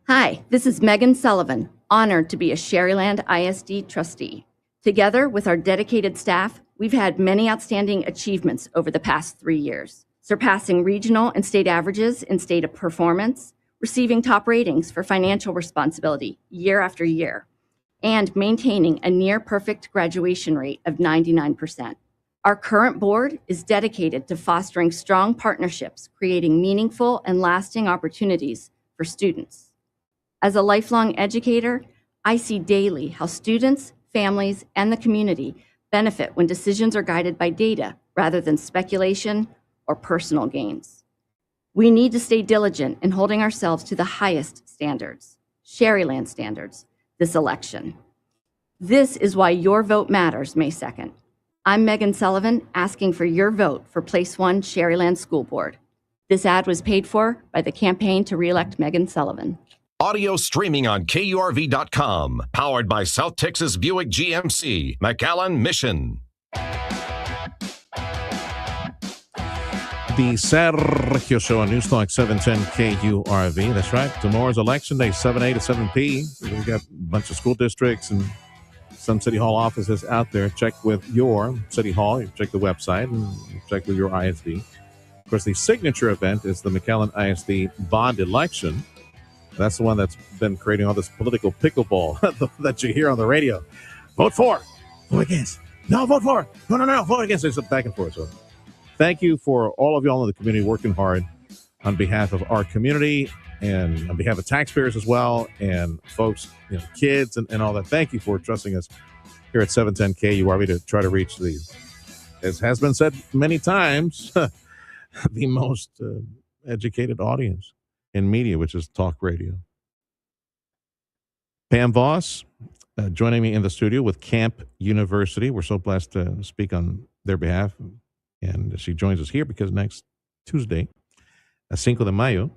Hi, this is Megan Sullivan, honored to be a Sherryland ISD trustee. Together with our dedicated staff, we've had many outstanding achievements over the past 3 years. Surpassing regional and state averages in state of performance, receiving top ratings for financial responsibility year after year, and maintaining a near-perfect graduation rate of 99%. Our current board is dedicated to fostering strong partnerships, creating meaningful and lasting opportunities for students. As a lifelong educator, I see daily how students, families, and the community benefit when decisions are guided by data rather than speculation or personal gains. We need to stay diligent in holding ourselves to the highest standards, Sherryland standards, this election. This is why your vote matters May 2nd. I'm Megan Sullivan, asking for your vote for Place 1 Sherryland School Board. This ad was paid for by the campaign to re-elect Megan Sullivan. Audio streaming on KURV.com. Powered by South Texas Buick GMC, McAllen Mission. The Sergio Show on News Talk 710 KURV. That's right. Tomorrow's election day, 7A to 7P. We've got a bunch of school districts and some city hall offices out there. Check with your city hall. You check the website and check with your ISD. Of course, the signature event is the McAllen ISD bond election. That's the one that's been creating all this political pickleball that you hear on the radio. Vote for. Vote against. No, vote for. No. Vote against. It's back and forth. So thank you for all of y'all in the community working hard on behalf of our community and on behalf of taxpayers as well, and folks, kids and all that. Thank you for trusting us here at 710 KURV to try to reach the, as has been said many times, the most educated audience in media, which is talk radio. Pam Voss joining me in the studio with Camp University. We're so blessed to speak on their behalf. And she joins us here because next Tuesday, Cinco de Mayo,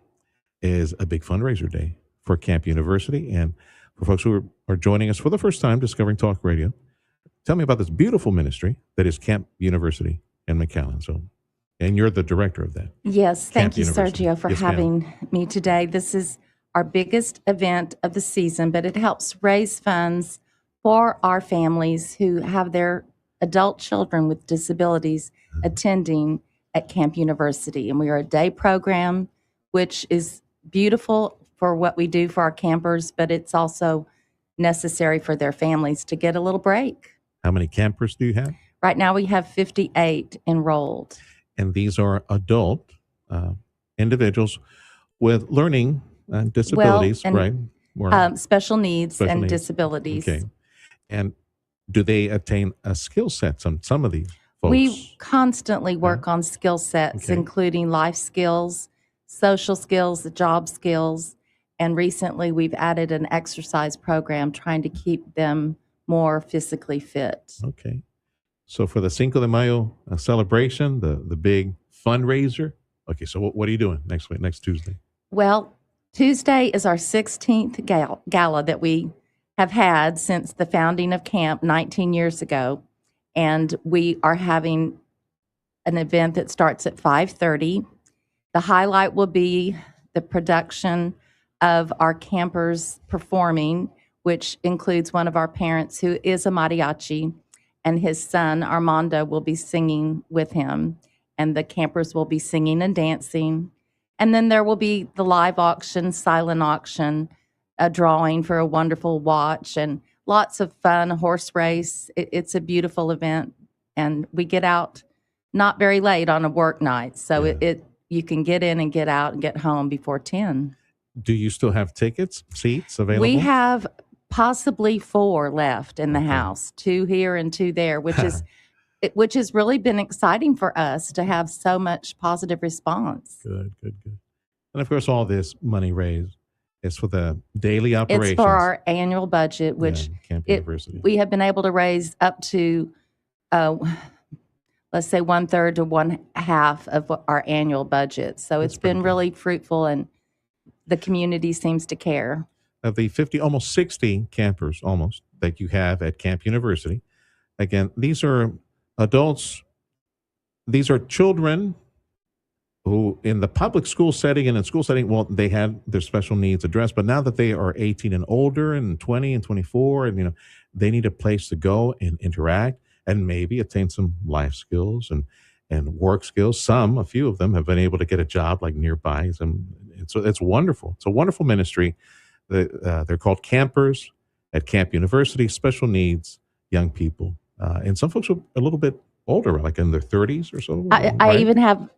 is a big fundraiser day for Camp University. And for folks who are joining us for the first time discovering talk radio, tell me about this beautiful ministry that is Camp University in McAllen. And you're the director of that. Yes, thank you, University. Sergio, for Yes, having me today. This is our biggest event of the season, but it helps raise funds for our families who have their adult children with disabilities attending at Camp University. And we are a day program, which is beautiful for what we do for our campers, but it's also necessary for their families to get a little break. How many campers do you have? Right now we have 58 enrolled. And these are adult individuals with learning disabilities, right? Special needs Special and needs. disabilities. Okay. And do they attain a skill set, some of these folks? We constantly work on skill sets, including life skills, social skills, job skills, and recently we've added an exercise program trying to keep them more physically fit. Okay. So for the Cinco de Mayo celebration, the big fundraiser, okay, so what are you doing next week, next Tuesday? Well, Tuesday is our 16th gala that we have had since the founding of camp 19 years ago. And we are having an event that starts at 5:30. The highlight will be the production of our campers performing, which includes one of our parents who is a mariachi, and his son, Armando, will be singing with him. And the campers will be singing and dancing. And then there will be the live auction, silent auction, a drawing for a wonderful watch, and lots of fun, a horse race. It's a beautiful event. And we get out not very late on a work night. So you can get in and get out and get home before 10. Do you still have seats available? We have possibly 4 left in the house, 2 here and 2 there, which has really been exciting for us to have so much positive response. Good. And of course, all this money raised is for the daily operations. It's for our annual budget, which Camp University. we have been able to raise up to, let's say, 1/3 to 1/2 of our annual budget. So it's been really fruitful, and the community seems to care. Of the 50, almost 60 campers that you have at Camp University, again, these are adults, these are children who in the public school setting and in school setting, well, they had their special needs addressed, but now that they are 18 and older and 20 and 24, and they need a place to go and interact and maybe attain some life skills and work skills. A few of them have been able to get a job like nearby. And so it's wonderful. It's a wonderful ministry. They're called Campers at Camp University, special needs young people. And some folks are a little bit older, like in their 30s or so. I even have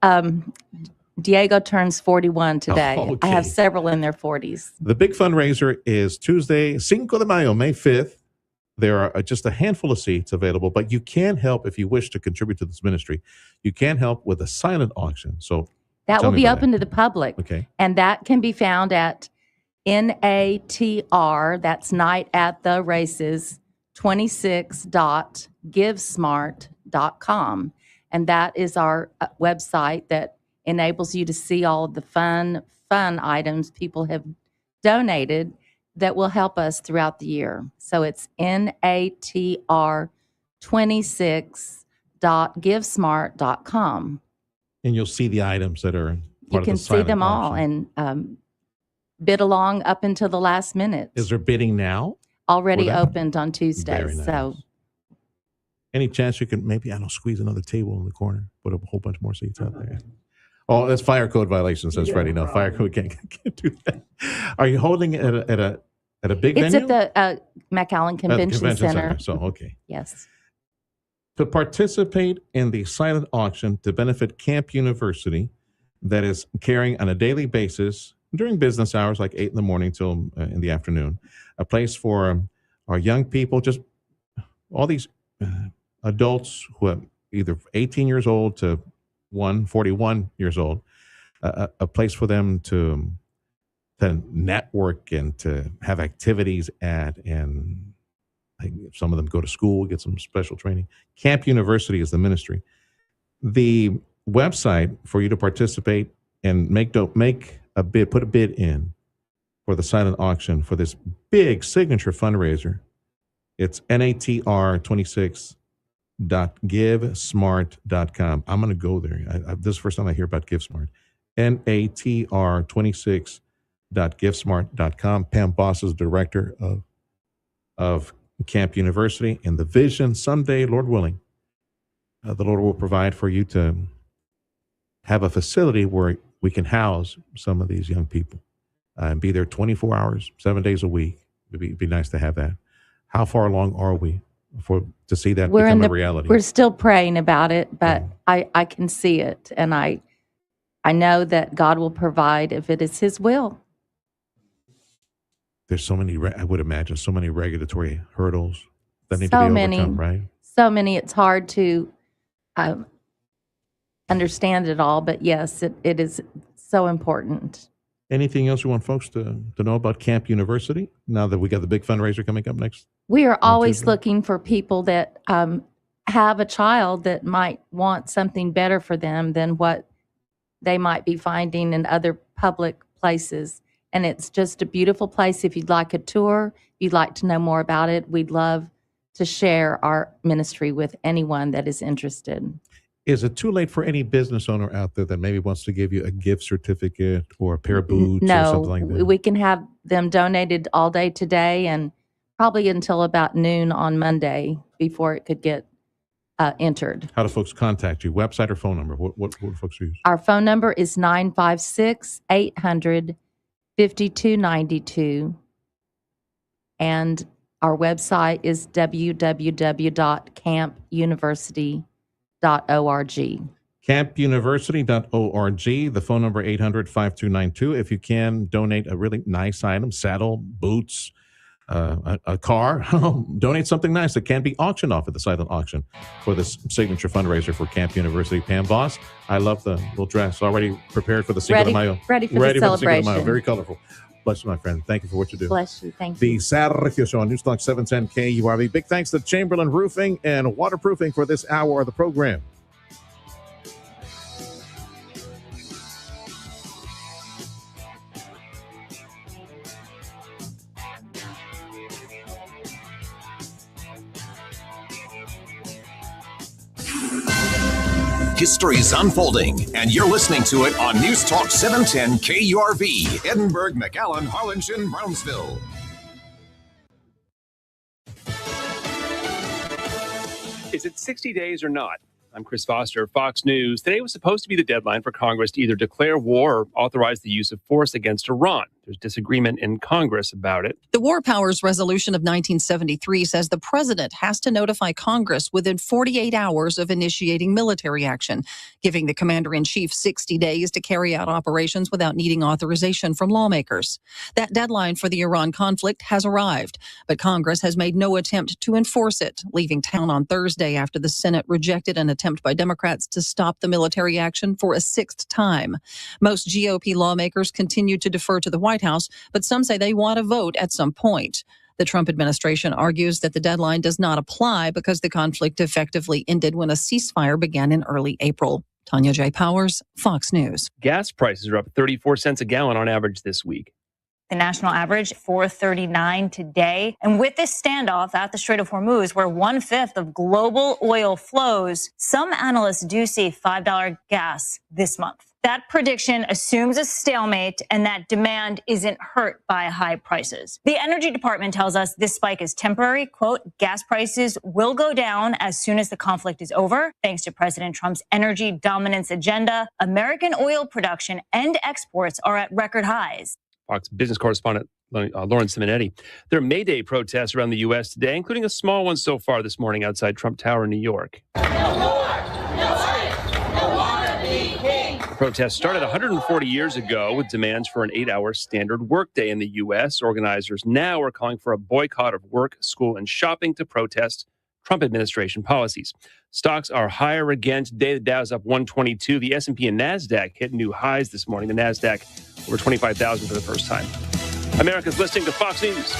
Diego turns 41 today. Okay. I have several in their 40s. The big fundraiser is Tuesday, Cinco de Mayo, May 5th. There are just a handful of seats available, but you can help if you wish to contribute to this ministry. You can help with a silent auction. So that will be open to the public. Okay. And that can be found at NATR, that's Night at the Races, 26.givesmart.com. And that is our website that enables you to see all of the fun items people have donated that will help us throughout the year. So it's NATR26.givesmart.com. And you'll see the items that are You can see them all and bid along up until the last minute. Is there bidding now? Already opened on Tuesday. Very nice. So any chance you can maybe, squeeze another table in the corner, put a whole bunch more seats out there? Oh, that's fire code violation, says Freddie. No, fire code can't do that. Are you holding it at a big venue? it's at the McAllen Convention Center. So, okay. Yes. To participate in the silent auction to benefit Camp University, that is carrying on a daily basis during business hours, like 8 in the morning till in the afternoon, a place for our young people, just all these adults who are either 18 years old to 41 years old, a place for them to network and to have activities at, and some of them go to school, get some special training. Camp University is the ministry. The website for you to participate and make a bid, put a bid in for the silent auction for this big signature fundraiser. It's natr26.givesmart.com. I'm going to go there. This is the first time I hear about GiveSmart. natr26.givesmart.com. Pam Boss is director of Camp University, and the vision someday, Lord willing, the Lord will provide for you to have a facility where we can house some of these young people and be there 24 hours, 7 days a week. It'd be nice to have that. How far along are we to see that become a reality? We're still praying about it, but I can see it, and I know that God will provide if it is His will. There's so many, I would imagine, so many regulatory hurdles that need to be overcome, right? So many. It's hard to understand it all, but yes, it is so important. Anything else you want folks to know about Camp University now that we got the big fundraiser coming up next? We are always looking for people that have a child that might want something better for them than what they might be finding in other public places. And it's just a beautiful place. If you'd like a tour, if you'd like to know more about it, we'd love to share our ministry with anyone that is interested. Is it too late for any business owner out there that maybe wants to give you a gift certificate or a pair of boots or something like that? No, we can have them donated all day today and probably until about noon on Monday before it could get entered. How do folks contact you? Website or phone number? What do folks use? Our phone number is 956-800-5292. And our website is www.campuniversity.org. Campuniversity.org. The phone number 800-5292. If you can donate a really nice item, saddle, boots, a car, donate something nice that can be auctioned off at the silent auction for this signature fundraiser for Camp University. Pam Boss, I love the little dress. Already prepared for the Cinco de Mayo. Ready for the celebration. Very colorful. Bless you, my friend. Thank you for what you do. Bless you. Thank The you. Sergio Show on Newstalk 710 KURV. Big thanks to Chamberlain Roofing and Waterproofing for this hour of the program. History is unfolding, and you're listening to it on News Talk 710 KURV, Edinburgh, McAllen, Harlingen, Brownsville. Is it 60 days or not? I'm Chris Foster, Fox News. Today was supposed to be the deadline for Congress to either declare war or authorize the use of force against Iran. There's disagreement in Congress about it. The War Powers Resolution of 1973 says the president has to notify Congress within 48 hours of initiating military action, giving the commander-in-chief 60 days to carry out operations without needing authorization from lawmakers. That deadline for the Iran conflict has arrived, but Congress has made no attempt to enforce it, leaving town on Thursday after the Senate rejected an attempt by Democrats to stop the military action for a sixth time. Most GOP lawmakers continue to defer to the White House, but some say they want a vote at some point. The Trump administration argues that the deadline does not apply because the conflict effectively ended when a ceasefire began in early April. Tanya J. Powers, Fox News. Gas prices are up 34 cents a gallon on average this week. The national average, $4.39 today. And with this standoff at the Strait of Hormuz, where 1/5 of global oil flows, some analysts do see $5 gas this month. That prediction assumes a stalemate and that demand isn't hurt by high prices. The Energy Department tells us this spike is temporary. Quote, gas prices will go down as soon as the conflict is over. Thanks to President Trump's energy dominance agenda, American oil production and exports are at record highs. Fox business correspondent Lauren Simonetti. There are May Day protests around the U.S. today, including a small one so far this morning outside Trump Tower in New York. No war, no life, no war, be king. Protests started 140 years ago with demands for an 8-hour standard workday in the U.S. Organizers now are calling for a boycott of work, school, and shopping to protest Trump administration policies. Stocks are higher again today. The Dow's up 122. The S&P and NASDAQ hit new highs this morning. The NASDAQ over 25,000 for the first time. America's listening to Fox News.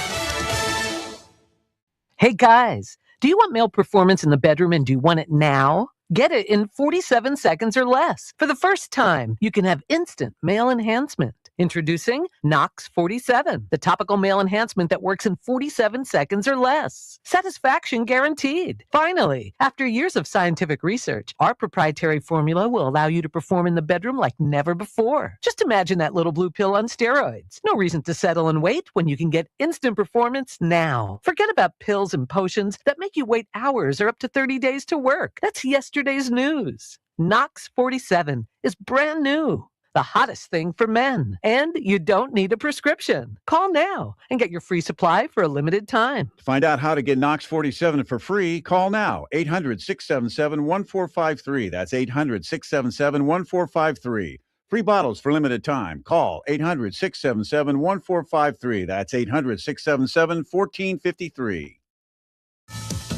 Hey guys, do you want male performance in the bedroom and do you want it now? Get it in 47 seconds or less. For the first time, you can have instant male enhancement. Introducing Nox 47, the topical male enhancement that works in 47 seconds or less. Satisfaction guaranteed. Finally, after years of scientific research, our proprietary formula will allow you to perform in the bedroom like never before. Just imagine that little blue pill on steroids. No reason to settle and wait when you can get instant performance now. Forget about pills and potions that make you wait hours or up to 30 days to work. That's yesterday's news. Nox 47 is brand new. The hottest thing for men. And you don't need a prescription. Call now and get your free supply for a limited time. To find out how to get Nox 47 for free, call now. 800-677-1453. That's 800-677-1453. Free bottles for limited time. Call 800-677-1453. That's 800-677-1453.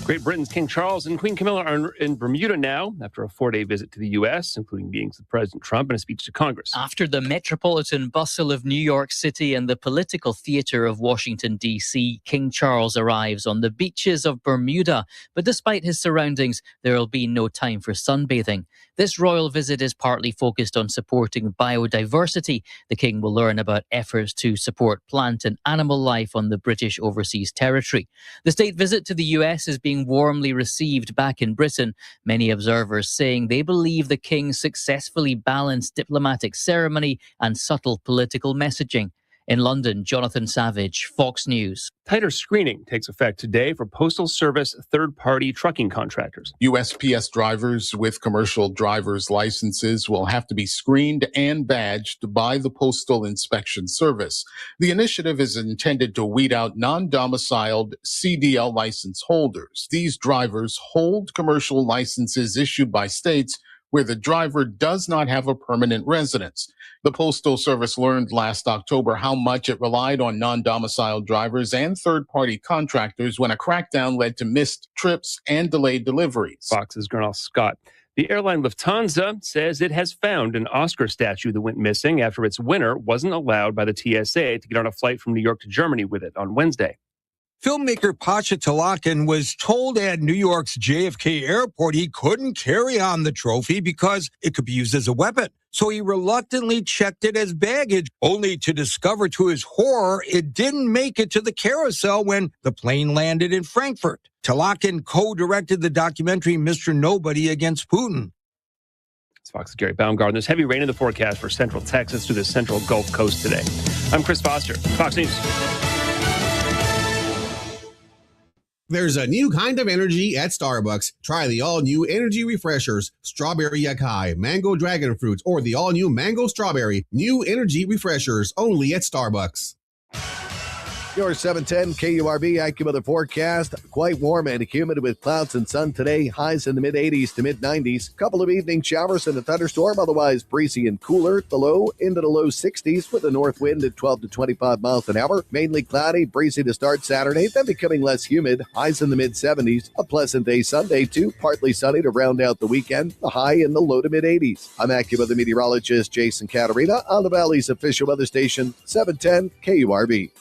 Great Britain's King Charles and Queen Camilla are in Bermuda now after a 4-day visit to the U.S., including meetings with President Trump and a speech to Congress. After the metropolitan bustle of New York City and the political theater of Washington, D.C., King Charles arrives on the beaches of Bermuda. But despite his surroundings, there will be no time for sunbathing. This royal visit is partly focused on supporting biodiversity. The King will learn about efforts to support plant and animal life on the British overseas territory. The state visit to the U.S. is being warmly received back in Britain, many observers saying they believe the King successfully balanced diplomatic ceremony and subtle political messaging. In London, Jonathan Savage, Fox News. Tighter screening takes effect today for Postal Service third-party trucking contractors. USPS drivers with commercial driver's licenses will have to be screened and badged by the Postal Inspection Service. The initiative is intended to weed out non-domiciled CDL license holders. These drivers hold commercial licenses issued by states where the driver does not have a permanent residence. The Postal Service learned last October how much it relied on non-domiciled drivers and third-party contractors when a crackdown led to missed trips and delayed deliveries. Fox's Gernal Scott. The airline Lufthansa says it has found an Oscar statue that went missing after its winner wasn't allowed by the TSA to get on a flight from New York to Germany with it on Wednesday. Filmmaker Pasha Talakin was told at New York's JFK airport he couldn't carry on the trophy because it could be used as a weapon. So he reluctantly checked it as baggage, only to discover to his horror it didn't make it to the carousel when the plane landed in Frankfurt. Talakin co-directed the documentary Mr. Nobody Against Putin. It's Fox's Gary Baumgartner. There's heavy rain in the forecast for central Texas through the central Gulf Coast today. I'm Chris Foster, Fox News. There's a new kind of energy at Starbucks. Try the all-new energy refreshers, Strawberry Acai, Mango Dragon Fruit, or the all-new Mango Strawberry. New energy refreshers only at Starbucks. Your 710 KURB AccuWeather forecast. Quite warm and humid with clouds and sun today. Highs in the mid-80s to mid-90s. Couple of evening showers and a thunderstorm. Otherwise breezy and cooler. The low into the low 60s with a north wind at 12 to 25 miles an hour. Mainly cloudy, breezy to start Saturday, then becoming less humid. Highs in the mid-70s. A pleasant day Sunday too. Partly sunny to round out the weekend. The high in the low to mid-80s. I'm AccuWeather meteorologist Jason Caterina on the Valley's official weather station, 710 KURB.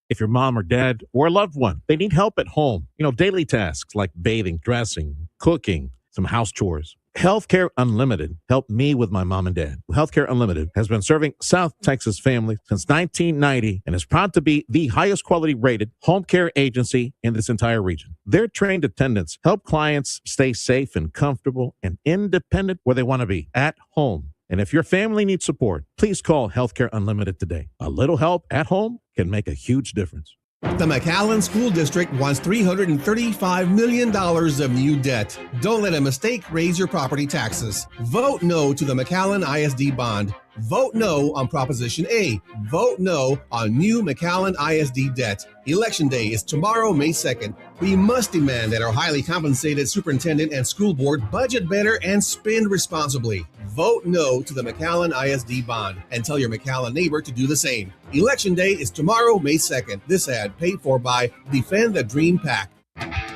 If your mom or dad or a loved one, they need help at home, daily tasks like bathing, dressing, cooking, some house chores. Healthcare Unlimited helped me with my mom and dad. Healthcare Unlimited has been serving South Texas families since 1990 and is proud to be the highest quality rated home care agency in this entire region. Their trained attendants help clients stay safe and comfortable and independent where they want to be, at home. And if your family needs support, please call Healthcare Unlimited today. A little help at home can make a huge difference. The McAllen School District wants $335 million of new debt. Don't let a mistake raise your property taxes. Vote no to the McAllen ISD bond. Vote no on Proposition A. Vote no on new McAllen ISD debt. Election day is tomorrow, May 2nd. We must demand that our highly compensated superintendent and school board budget better and spend responsibly. vote no to the McAllen ISD bond and tell your McAllen neighbor to do the same. Election Day is tomorrow, May 2nd. This ad paid for by Defend the Dream PAC.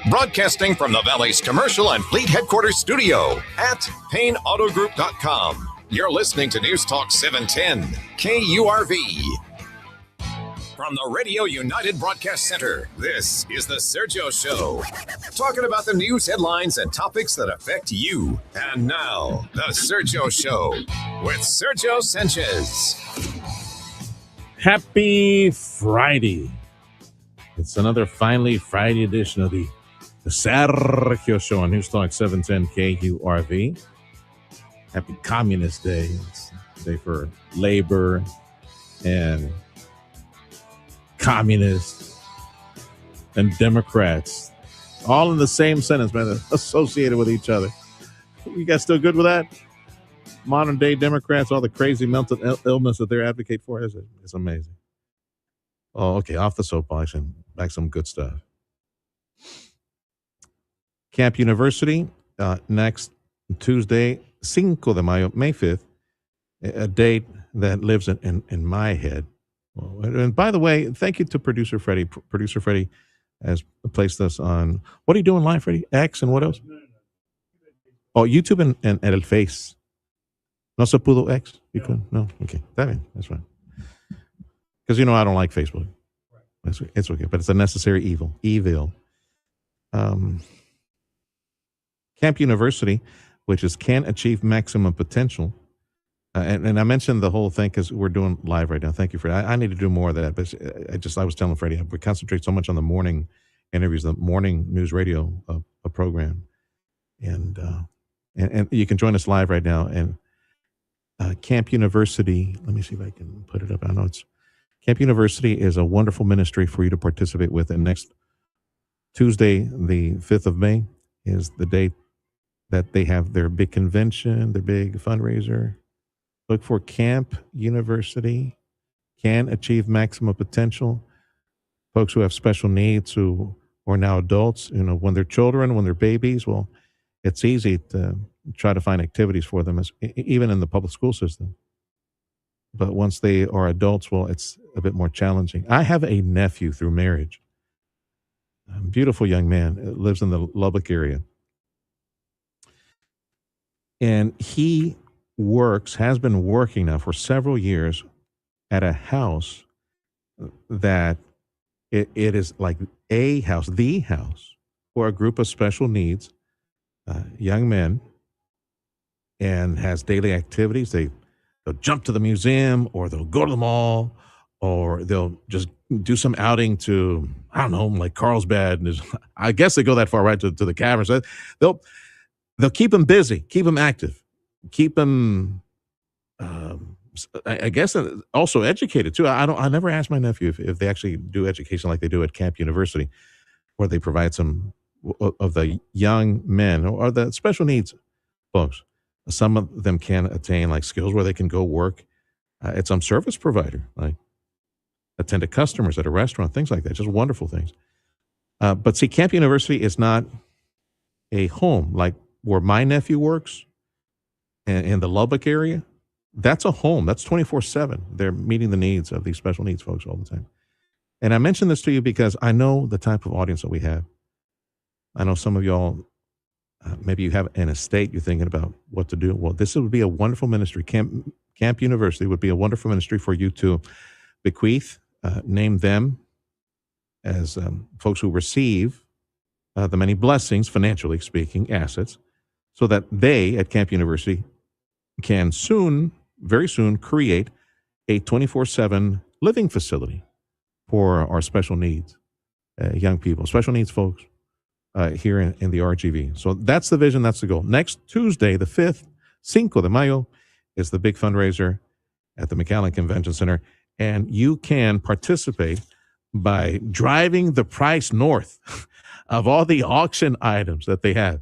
Broadcasting from the Valley's commercial and fleet headquarters studio at PayneAutoGroup.com. You're listening to News Talk 710 KURV. From the Radio United Broadcast Center, this is the Sergio Show. Talking about the news headlines and topics that affect you. And now, the Sergio Show with Sergio Sanchez. Happy Friday. It's another finally Friday edition of the Sergio Show on News Talk 710 KURV. Happy Communist Day. It's a day for labor and communists and Democrats. All in the same sentence, man, associated with each other. You guys still good with that? Modern day Democrats, all the crazy mental illness that they advocate for, it's amazing. Oh, okay, off the soapbox and back some good stuff. Camp University, next Tuesday, 5 de Mayo, May 5th, a date that lives in my head. And by the way, thank you to Producer Freddie. Producer Freddie has placed us on, what are you doing live, Freddie? X and what else? Oh, YouTube and El Face. No se pudo X? You couldn't? No? Okay, that's fine. Because, I don't like Facebook. It's okay, but it's a necessary evil. Camp University, which is Can Achieve Maximum Potential. And I mentioned the whole thing because we're doing live right now. Thank you for that. I need to do more of that. But I was telling Freddie, we concentrate so much on the morning interviews, the morning news radio program. And you can join us live right now. And Camp University, let me see if I can put it up. I know Camp University is a wonderful ministry for you to participate with. And next Tuesday, the 5th of May, is the date that they have their big convention, their big fundraiser. Look for Camp University, Can Achieve Maximum Potential. Folks who have special needs, who are now adults, when they're children, when they're babies, well, it's easy to try to find activities for them, even in the public school system. But once they are adults, well, it's a bit more challenging. I have a nephew through marriage, a beautiful young man, lives in the Lubbock area. And he has been working now for several years at a house that it is like the house for a group of special needs young men, and has daily activities. They'll jump to the museum, or they'll go to the mall, or they'll just do some outing to, I don't know, like Carlsbad. I guess they go that far, right, to the caverns. So they'll keep them busy, keep them active, keep them, I guess, also educated too. I never asked my nephew if they actually do education like they do at Camp University, where they provide some of the young men or the special needs folks. Some of them can attain like skills where they can go work at some service provider, like attend to customers at a restaurant, things like that. Just wonderful things. But see, Camp University is not a home like where my nephew works in the Lubbock area. That's a home. That's 24/7. They're meeting the needs of these special needs folks all the time. And I mention this to you because I know the type of audience that we have. I know some of y'all, maybe you have an estate, you're thinking about what to do. Well, this would be a wonderful ministry. Camp University would be a wonderful ministry for you to bequeath, name them as folks who receive the many blessings, financially speaking, assets, so that they at Camp University can very soon, create a 24/7 living facility for our special needs, young people, special needs folks here in the RGV. So that's the vision, that's the goal. Next Tuesday, the 5th, 5 de Mayo, is the big fundraiser at the McAllen Convention Center. And you can participate by driving the price north of all the auction items that they have.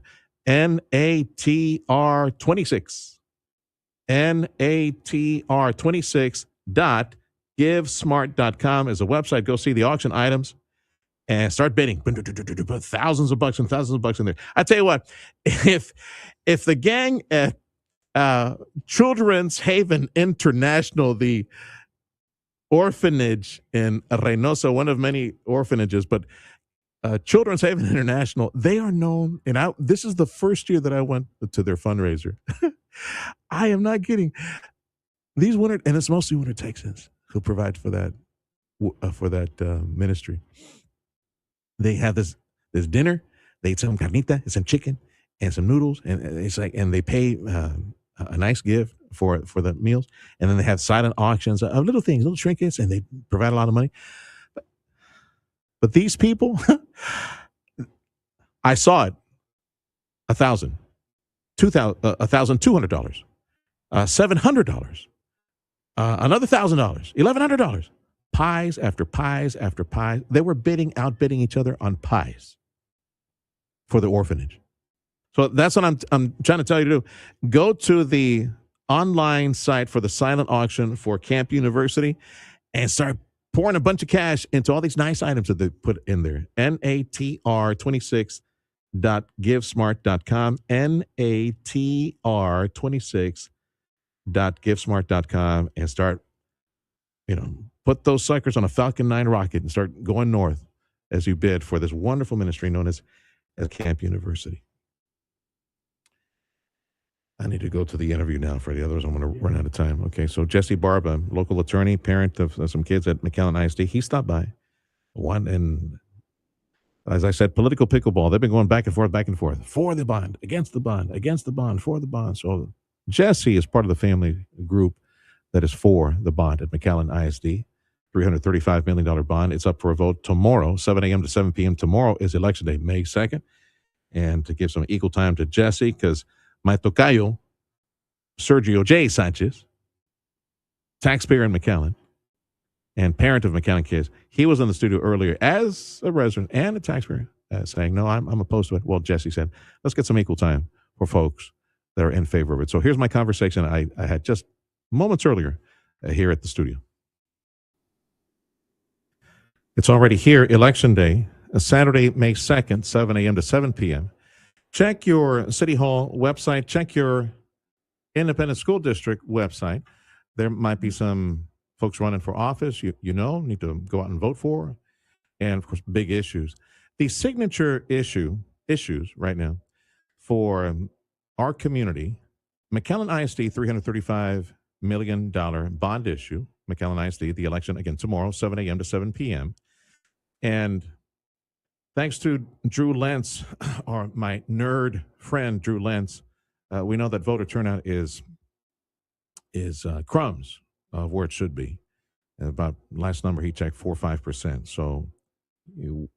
NATR 26. NATR 26.givesmart.com is a website. Go see the auction items and start bidding. Put thousands of bucks and thousands of bucks in there. I tell you what, if the gang at Children's Haven International, the orphanage in Reynosa, one of many orphanages, but Children's Haven International, they are known, and this is the first year that I went to their fundraiser. I am not kidding. These winter, and it's mostly winter Texans who provide for that ministry. They have this dinner. They eat some carnita, some chicken, and some noodles, and it's like, and they pay a nice gift for the meals, and then they have silent auctions of little things, little trinkets, and they provide a lot of money. But these people, I saw it, $1,000, $2,000, $1,200, $700, another $1,000, $1,100, pies after pies after pies. They were outbidding each other on pies for the orphanage. So that's what I'm trying to tell you to do. Go to the online site for the silent auction for Camp University and start pouring a bunch of cash into all these nice items that they put in there. NATR26.givesmart.com. NATR26.givesmart.com, and start, put those suckers on a Falcon 9 rocket and start going north as you bid for this wonderful ministry known as Camp University. I need to go to the interview now, Freddie. Otherwise, I'm going to run out of time. Okay, so Jesse Barba, local attorney, parent of some kids at McAllen ISD, he stopped by. And as I said, political pickleball. They've been going back and forth. For the bond, against the bond, against the bond, for the bond. So Jesse is part of the family group that is for the bond at McAllen ISD. $335 million bond. It's up for a vote tomorrow, 7 a.m. to 7 p.m. Tomorrow is Election Day, May 2nd. And to give some equal time to Jesse, because my tocayo, Sergio J. Sanchez, taxpayer in McAllen and parent of McAllen kids, he was in the studio earlier as a resident and a taxpayer saying, no, I'm opposed to it. Well, Jesse said, let's get some equal time for folks that are in favor of it. So here's my conversation I had just moments earlier here at the studio. It's already here, Election Day, Saturday, May 2nd, 7 a.m. to 7 p.m. Check your City Hall website. Check your Independent School District website. There might be some folks running for office need to go out and vote for. And, of course, big issues. The signature issues right now for our community, McAllen ISD $335 million bond issue, McAllen ISD, the election, again, tomorrow, 7 a.m. to 7 p.m. And thanks to Drew Lentz, or my nerd friend Drew Lentz, we know that voter turnout is crumbs of where it should be. About last number he checked, 4 or 5%. So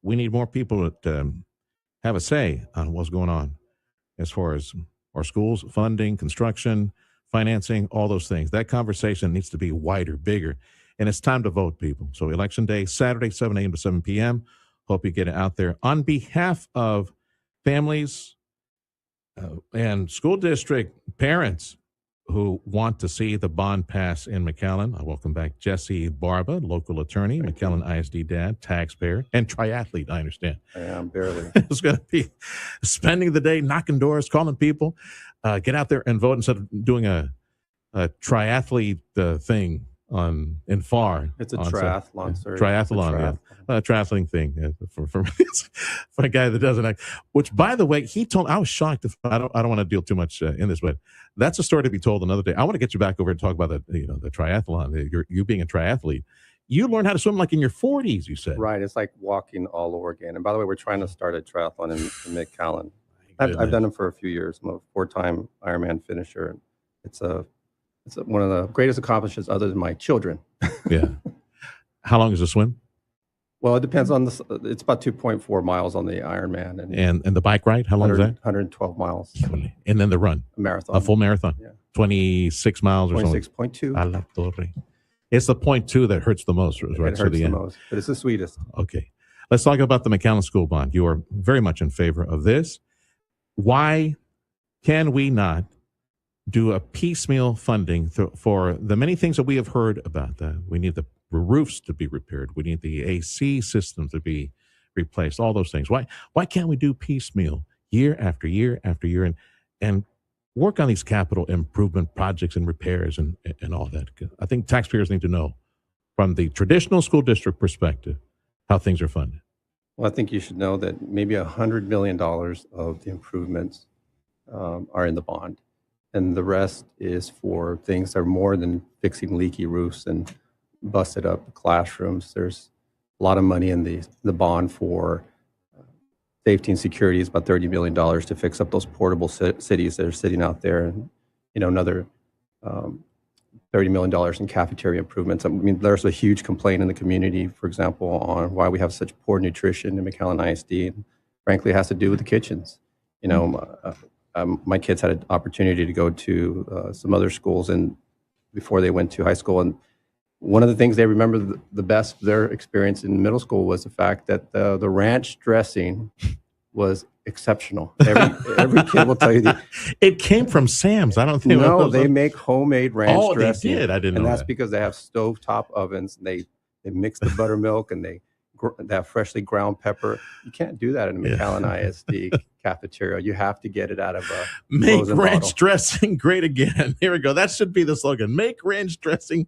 we need more people that have a say on what's going on as far as our schools, funding, construction, financing, all those things. That conversation needs to be wider, bigger. And it's time to vote, people. So Election Day, Saturday, 7 a.m. to 7 p.m. Hope you get it out there. On behalf of families and school district parents who want to see the bond pass in McAllen, I welcome back Jesse Barba, local attorney, McAllen ISD dad, taxpayer, and triathlete, I understand. I am, barely. It's going to be spending the day knocking doors, calling people. Get out there and vote instead of doing a triathlete thing in FAR. It's a triathlon, sir. Triathlon, triathling thing for a guy that doesn't act. Which, by the way, he told. I was shocked. I don't want to deal too much in this, but that's a story to be told another day. I want to get you back over and talk about the triathlon. You being a triathlete, you learned how to swim like in your 40s. You said right. It's like walking all over again. And by the way, we're trying to start a triathlon in McAllen. I've done it for a few years. I'm a 4-time Ironman finisher. It's one of the greatest accomplishments other than my children. Yeah. How long is the swim? Well, it depends on it's about 2.4 miles on the Ironman. And the bike ride, how long is that? 112 miles. And then the run? A marathon. A full marathon? Yeah. 26 miles or something? 26.2. It's the 0.2 that hurts the most, right? It hurts the most, but it's the sweetest. Okay. Let's talk about the McAllen School Bond. You are very much in favor of this. Why can we not do a piecemeal funding for the many things that we have heard about? That we need the roofs to be repaired. We need the AC system to be replaced. All those things. Why can't we do piecemeal year after year after year? And work on these capital improvement projects and repairs and all that. I think taxpayers need to know from the traditional school district perspective how things are funded. Well, I think you should know that maybe $100 million of the improvements are in the bond. And the rest is for things that are more than fixing leaky roofs and busted up classrooms. There's a lot of money in the bond for safety and security. Is about $30 million to fix up those portable cities that are sitting out there. And, another $30 million in cafeteria improvements. I mean, there's a huge complaint in the community, for example, on why we have such poor nutrition in McAllen ISD. And frankly, it has to do with the kitchens. My kids had an opportunity to go to some other schools and before they went to high school. And one of the things they remember the best of their experience in middle school was the fact that the ranch dressing was exceptional. Every kid will tell you it came from Sam's. I don't think. No, they make homemade ranch dressing. They did. I didn't know and that's that. because they have stovetop ovens. And they mix the buttermilk and they have freshly ground pepper. You can't do that in a McAllen ISD cafeteria. You have to get it out of a Make ranch bottle. dressing great again. Here we go. That should be the slogan. Make ranch dressing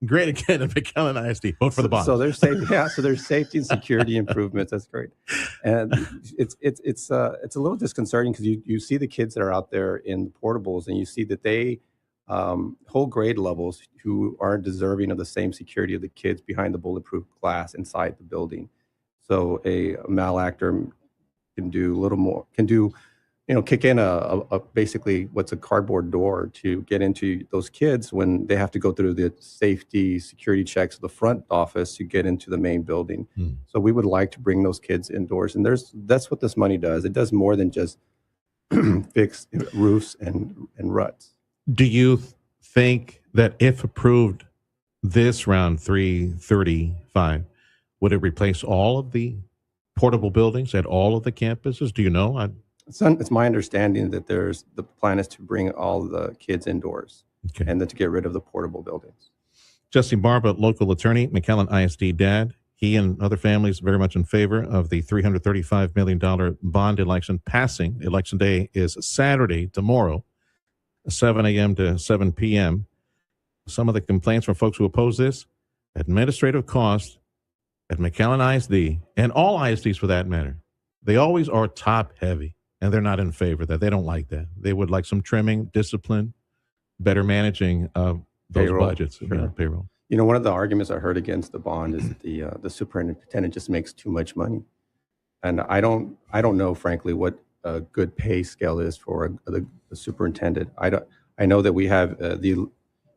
great again at McAllen ISD. Vote for the bond. So there's safety. Yeah. So there's safety and security improvements. That's great. And it's a little disconcerting because you see the kids that are out there in the portables and you see that they whole grade levels who aren't deserving of the same security of the kids behind the bulletproof glass inside the building. So a malactor can do a little more, kick in a basically what's a cardboard door to get into those kids when they have to go through the safety security checks of the front office to get into the main building. So we would like to bring those kids indoors. And that's what this money does. It does more than just fix roofs and ruts. Do you think that if approved this round 335, would it replace all of the portable buildings at all of the campuses? Do you know? It's my understanding that the plan is to bring all the kids indoors and then to get rid of the portable buildings. Jesse Barba, local attorney, McAllen ISD dad. He and other families very much in favor of the $335 million bond election passing. Election day is Saturday, tomorrow, 7 a.m. to 7 p.m. Some of the complaints from folks who oppose this: administrative costs at McAllen ISD, and all ISDs for that matter, they always are top heavy, and they're not in favor of that. They don't like that. They would like some trimming, discipline, better managing of those budgets. Sure. Payroll. One of the arguments I heard against the bond is that the superintendent just makes too much money. And I don't know, frankly, what a good pay scale is for the superintendent. I know that we have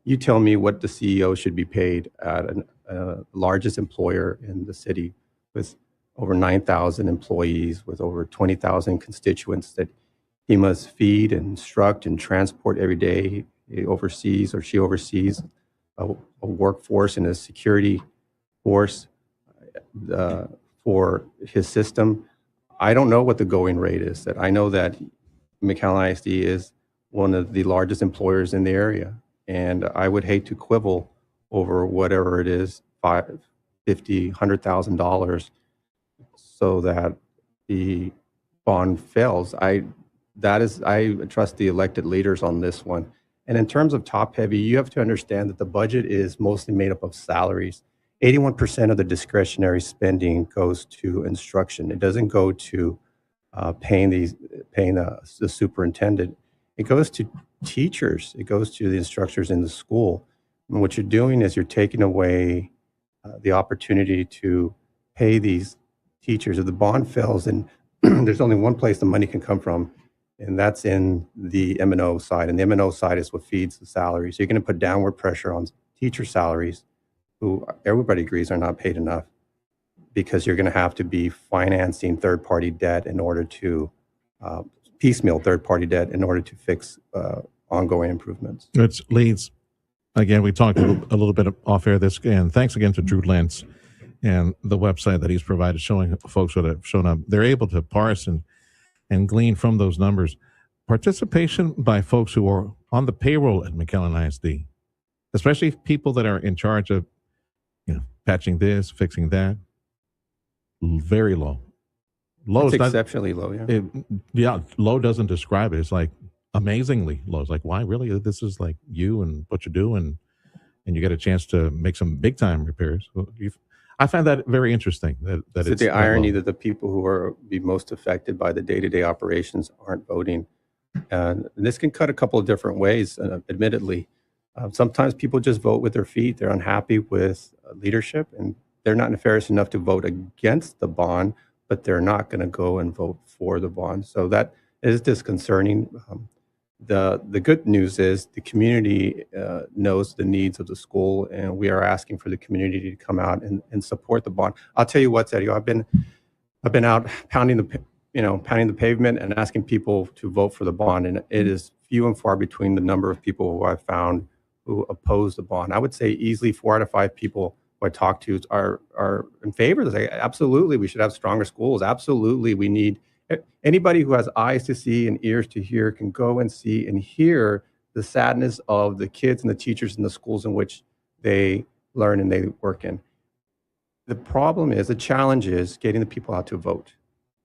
you tell me what the CEO should be paid at the largest employer in the city with over 9,000 employees, with over 20,000 constituents that he must feed and instruct and transport every day. He oversees a workforce and a security force for his system. I don't know what the going rate is. That I know that McAllen ISD is one of the largest employers in the area, and I would hate to quibble over whatever it is, $50,000, $100,000, so that the bond fails. I trust the elected leaders on this one. And in terms of top heavy, you have to understand that the budget is mostly made up of salaries. 81% of the discretionary spending goes to instruction. It doesn't go to paying the superintendent. It goes to teachers. It goes to the instructors in the school. And what you're doing is you're taking away the opportunity to pay these teachers. If the bond fails, and there's only one place the money can come from, and that's in the M&O side. And the M&O side is what feeds the salary. So you're going to put downward pressure on teacher salaries, who everybody agrees are not paid enough, because you're going to have to be financing third-party debt in order to piecemeal third-party debt in order to fix ongoing improvements. Which leads, again, we talked a little bit off air this, and thanks again to Drew Lentz and the website that he's provided showing folks that have shown up. They're able to parse and glean from those numbers. Participation by folks who are on the payroll at McAllen ISD, especially people that are in charge of, patching this, fixing that, very low. Low It's is not, exceptionally low, yeah. Low doesn't describe it. It's like amazingly low. It's like, why really? This is like you and what you do, and you get a chance to make some big time repairs. I find that very interesting. That Is it it's the that irony low. that the people who are be most affected by the day-to-day operations aren't voting? And this can cut a couple of different ways, admittedly. Sometimes people just vote with their feet. They're unhappy with leadership, and they're not nefarious enough to vote against the bond, but they're not going to go and vote for the bond. So that is disconcerting. The good news is the community knows the needs of the school, and we are asking for the community to come out and support the bond. I'll tell you what, Sergio, I've been out pounding the pavement and asking people to vote for the bond, and it is few and far between the number of people who I've found who oppose the bond. I would say easily 4 out of 5 people who I talk to are in favor. They say, absolutely, we should have stronger schools. Absolutely, we need anybody who has eyes to see and ears to hear can go and see and hear the sadness of the kids and the teachers in the schools in which they learn and they work in. The problem is, the challenge is getting the people out to vote.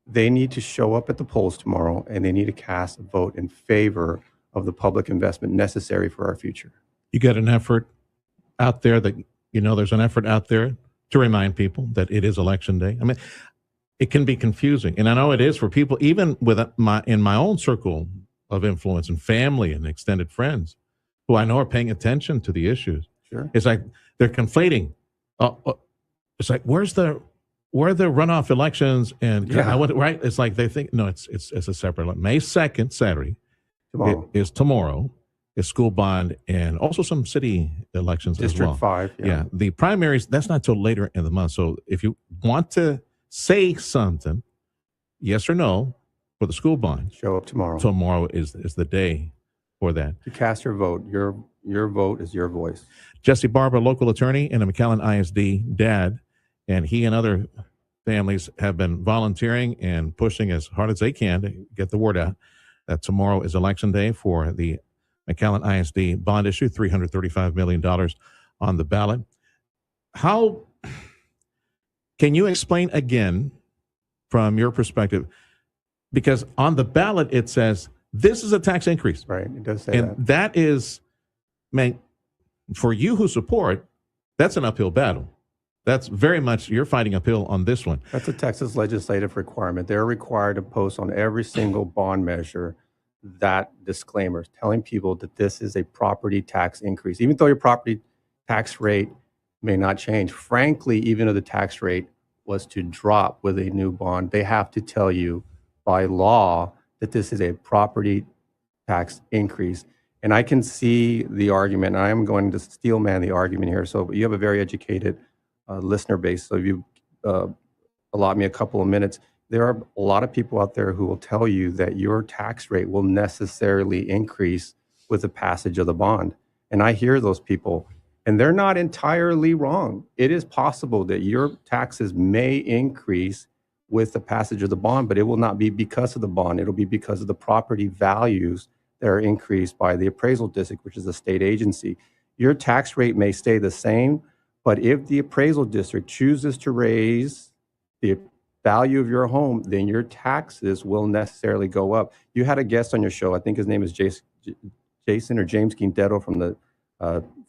They need to show up at the polls tomorrow, and they need to cast a vote in favor of the public investment necessary for our future. You got an effort out there that, there's an effort out there to remind people that it is election day. I mean, it can be confusing, and I know it is for people, even in my own circle of influence and family and extended friends who I know are paying attention to the issues. Sure. It's like they're conflating. It's like, where are the runoff elections? And right? It's like they think, no, it's a separate. May 2nd, Saturday, tomorrow. Is tomorrow. Is school bond and also some city elections District as well. 5. Yeah. The primaries, that's not till later in the month. So if you want to say something, yes or no, for the school bond, show up tomorrow. Tomorrow is the day for that. To cast your vote. Your vote is your voice. Jesse Barber, local attorney and a McAllen ISD dad, and he and other families have been volunteering and pushing as hard as they can to get the word out that tomorrow is election day for the McAllen ISD bond issue, $335 million on the ballot. How can you explain again from your perspective? Because on the ballot, it says this is a tax increase. Right, it does say that. And that is, man, for you who support, that's an uphill battle. That's very much, you're fighting uphill on this one. That's a Texas legislative requirement. They're required to post on every single bond measure that disclaimer, telling people that this is a property tax increase. Even though your property tax rate may not change, frankly, even though the tax rate was to drop with a new bond, they have to tell you by law that this is a property tax increase. And I can see the argument, and I am going to steel man the argument here. So you have a very educated listener base. So if you allot me a couple of minutes, there are a lot of people out there who will tell you that your tax rate will necessarily increase with the passage of the bond. And I hear those people, and they're not entirely wrong. It is possible that your taxes may increase with the passage of the bond, but it will not be because of the bond. It'll be because of the property values that are increased by the appraisal district, which is a state agency. Your tax rate may stay the same, but if the appraisal district chooses to raise the value of your home, then your taxes will necessarily go up. You had a guest on your show. I think his name is Jason or James Quintero from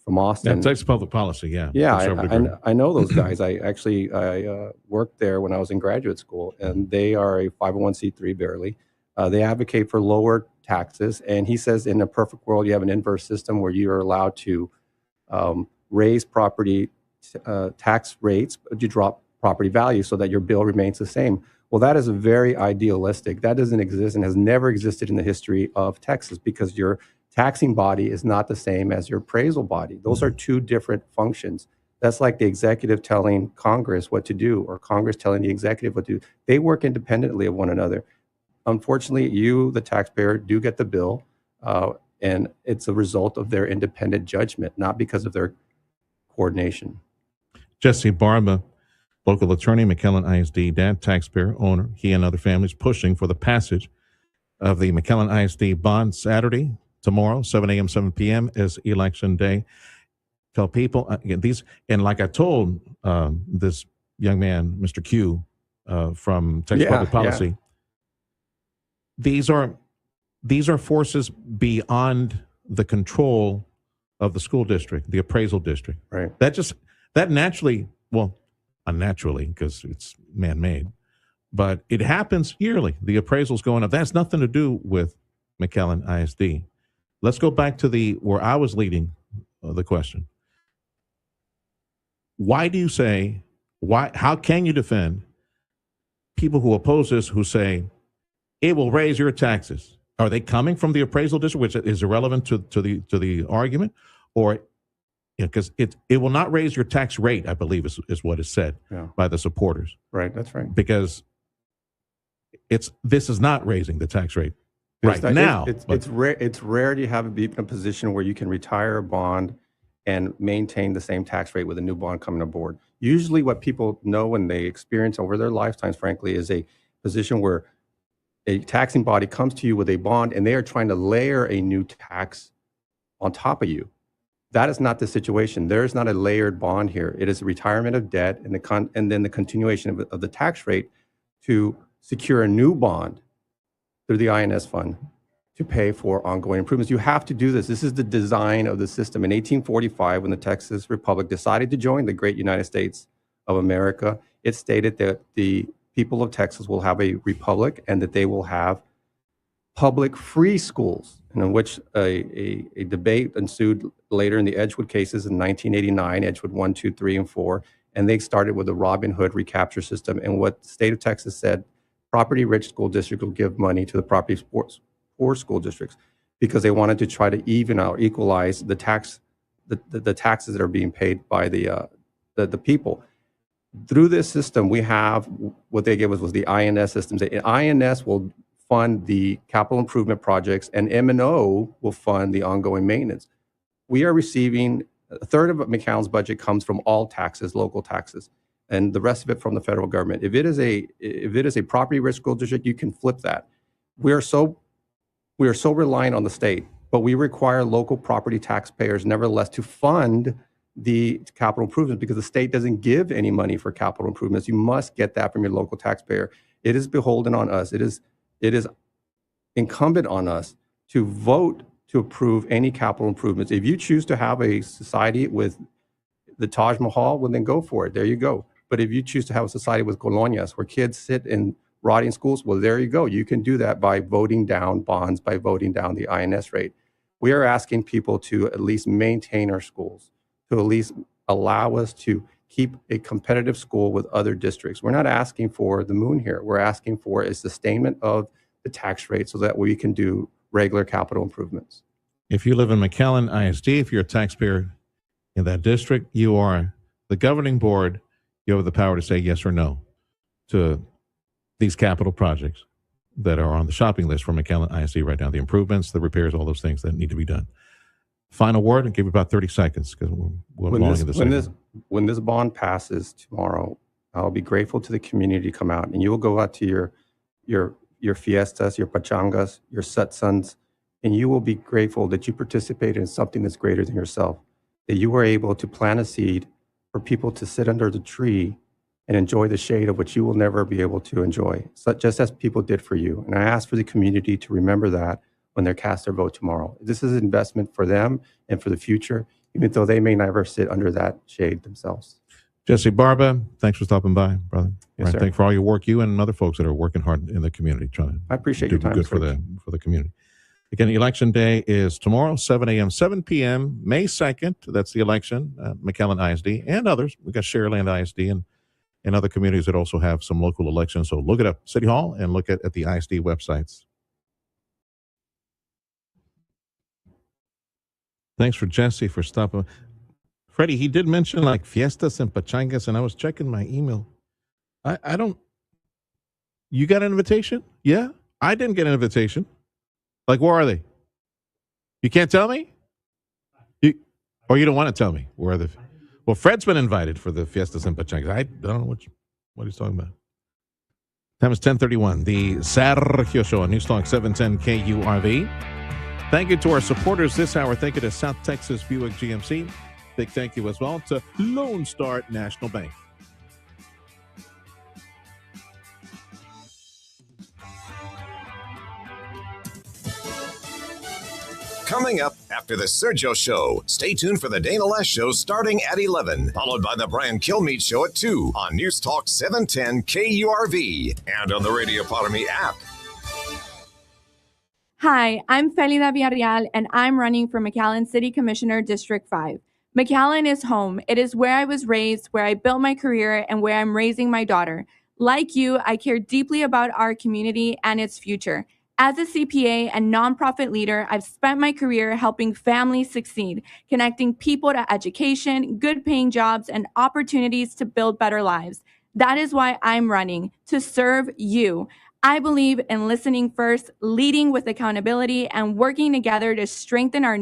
Austin. Yeah, Texas Public Policy, yeah. Yeah, I know those guys. I worked there when I was in graduate school, and they are a 501c3 barely. They advocate for lower taxes, and he says in a perfect world, you have an inverse system where you are allowed to raise property tax rates, but you drop property value so that your bill remains the same. Well, that is very idealistic. That doesn't exist and has never existed in the history of Texas, because your taxing body is not the same as your appraisal body. Those are two different functions. That's like the executive telling Congress what to do, or Congress telling the executive what to do. They work independently of one another. Unfortunately, you, the taxpayer, do get the bill, and it's a result of their independent judgment, not because of their coordination. Jesse Barba, local attorney, McAllen ISD dad, taxpayer, owner. He and other families pushing for the passage of the McAllen ISD bond Saturday, tomorrow, 7 a.m., 7 p.m. is election day. Tell people, again, these, and like I told this young man, Mr. Q, from Texas Public Policy, these are these are forces beyond the control of the school district, the appraisal district. Right. That naturally, well, unnaturally, because it's man-made, but it happens yearly. The appraisal's going up. That has nothing to do with McAllen ISD. Let's go back to where I was leading the question. Why do you say, how can you defend people who oppose this, who say it will raise your taxes? Are they coming from the appraisal district, which is irrelevant to the argument? Or, because it will not raise your tax rate, I believe is what is said by the supporters. Right, that's right. Because this is not raising the tax rate now. It's rare to have be in a position where you can retire a bond and maintain the same tax rate with a new bond coming aboard. Usually what people know and they experience over their lifetimes, frankly, is a position where a taxing body comes to you with a bond and they are trying to layer a new tax on top of you. That is not the situation. There is not a layered bond here. It is a retirement of debt and then the continuation of the tax rate to secure a new bond through the INS fund to pay for ongoing improvements. You have to do this. This is the design of the system. In 1845, when the Texas Republic decided to join the great United States of America, it stated that the people of Texas will have a republic and that they will have public free schools, and in which a debate ensued later in the Edgewood cases in 1989, Edgewood 1, 2, 3, and 4, and they started with the Robin Hood recapture system. And what the state of Texas said, property-rich school districts will give money to the poor school districts because they wanted to try to equalize the taxes that are being paid by the people. Through this system, we have what they gave us was the INS system. The INS will fund the capital improvement projects, and M&O will fund the ongoing maintenance. We are receiving a third of McAllen's budget comes from all taxes, local taxes, and the rest of it from the federal government. If it is a property-rich school district, you can flip that. We are so reliant on the state, but we require local property taxpayers, nevertheless, to fund the capital improvements because the state doesn't give any money for capital improvements. You must get that from your local taxpayer. It is beholden on us. It is incumbent on us to vote to approve any capital improvements. If you choose to have a society with the Taj Mahal, well, then go for it. There you go. But if you choose to have a society with colonias where kids sit in rotting schools, well, there you go. You can do that by voting down bonds, by voting down the INS rate. We are asking people to at least maintain our schools, to at least allow us to keep a competitive school with other districts. We're not asking for the moon here. We're asking for a sustainment of the tax rate so that we can do regular capital improvements. If you live in McAllen ISD, if you're a taxpayer in that district, you are the governing board. You have the power to say yes or no to these capital projects that are on the shopping list for McAllen ISD right now, the improvements, the repairs, all those things that need to be done. Final word, and give you about 30 seconds because we're long in this. When this bond passes tomorrow, I'll be grateful to the community to come out, and you will go out to your fiestas, your pachangas, your satsangs, and you will be grateful that you participated in something that's greater than yourself, that you were able to plant a seed for people to sit under the tree and enjoy the shade of which you will never be able to enjoy, just as people did for you. And I ask for the community to remember that when they cast their vote tomorrow. This is an investment for them and for the future, even though they may never sit under that shade themselves. Jesse Barba, thanks for stopping by, brother. Yes, sir. Thanks for all your work, you and other folks that are working hard in the community, trying to I appreciate do your time. good for the community. Again, Election Day is tomorrow, 7 a.m., 7 p.m., May 2nd. That's the election, McAllen ISD and others. We've got Sharyland ISD and other communities that also have some local elections. So look it up, City Hall, and look at the ISD websites. Thanks for Jesse for stopping. Freddie, he did mention like fiestas and pachangas, and I was checking my email. I don't. You got an invitation? Yeah, I didn't get an invitation. Like, where are they? You can't tell me? Or you don't want to tell me where are the? Well, Fred's been invited for the fiestas and pachangas. I don't know what he's talking about. Time is 10:31. The Sergio Show on News Talk 710 KURV. Thank you to our supporters this hour. Thank you to South Texas Buick GMC. Big thank you as well to Lone Star National Bank. coming up after the Sergio Show. Stay tuned for the Dana Les Show starting at 11, followed by the Brian Kilmeade Show at 2 on News Talk 710 KURV and on the Radio Potterme app. Hi, I'm Felida Villarreal, and I'm running for McAllen City Commissioner District 5. McAllen is home. It is where I was raised, where I built my career, and where I'm raising my daughter. Like you, I care deeply about our community and its future. As a CPA and nonprofit leader, I've spent my career helping families succeed, connecting people to education, good paying jobs, and opportunities to build better lives. That is why I'm running, to serve you. I believe in listening first, leading with accountability, and working together to strengthen our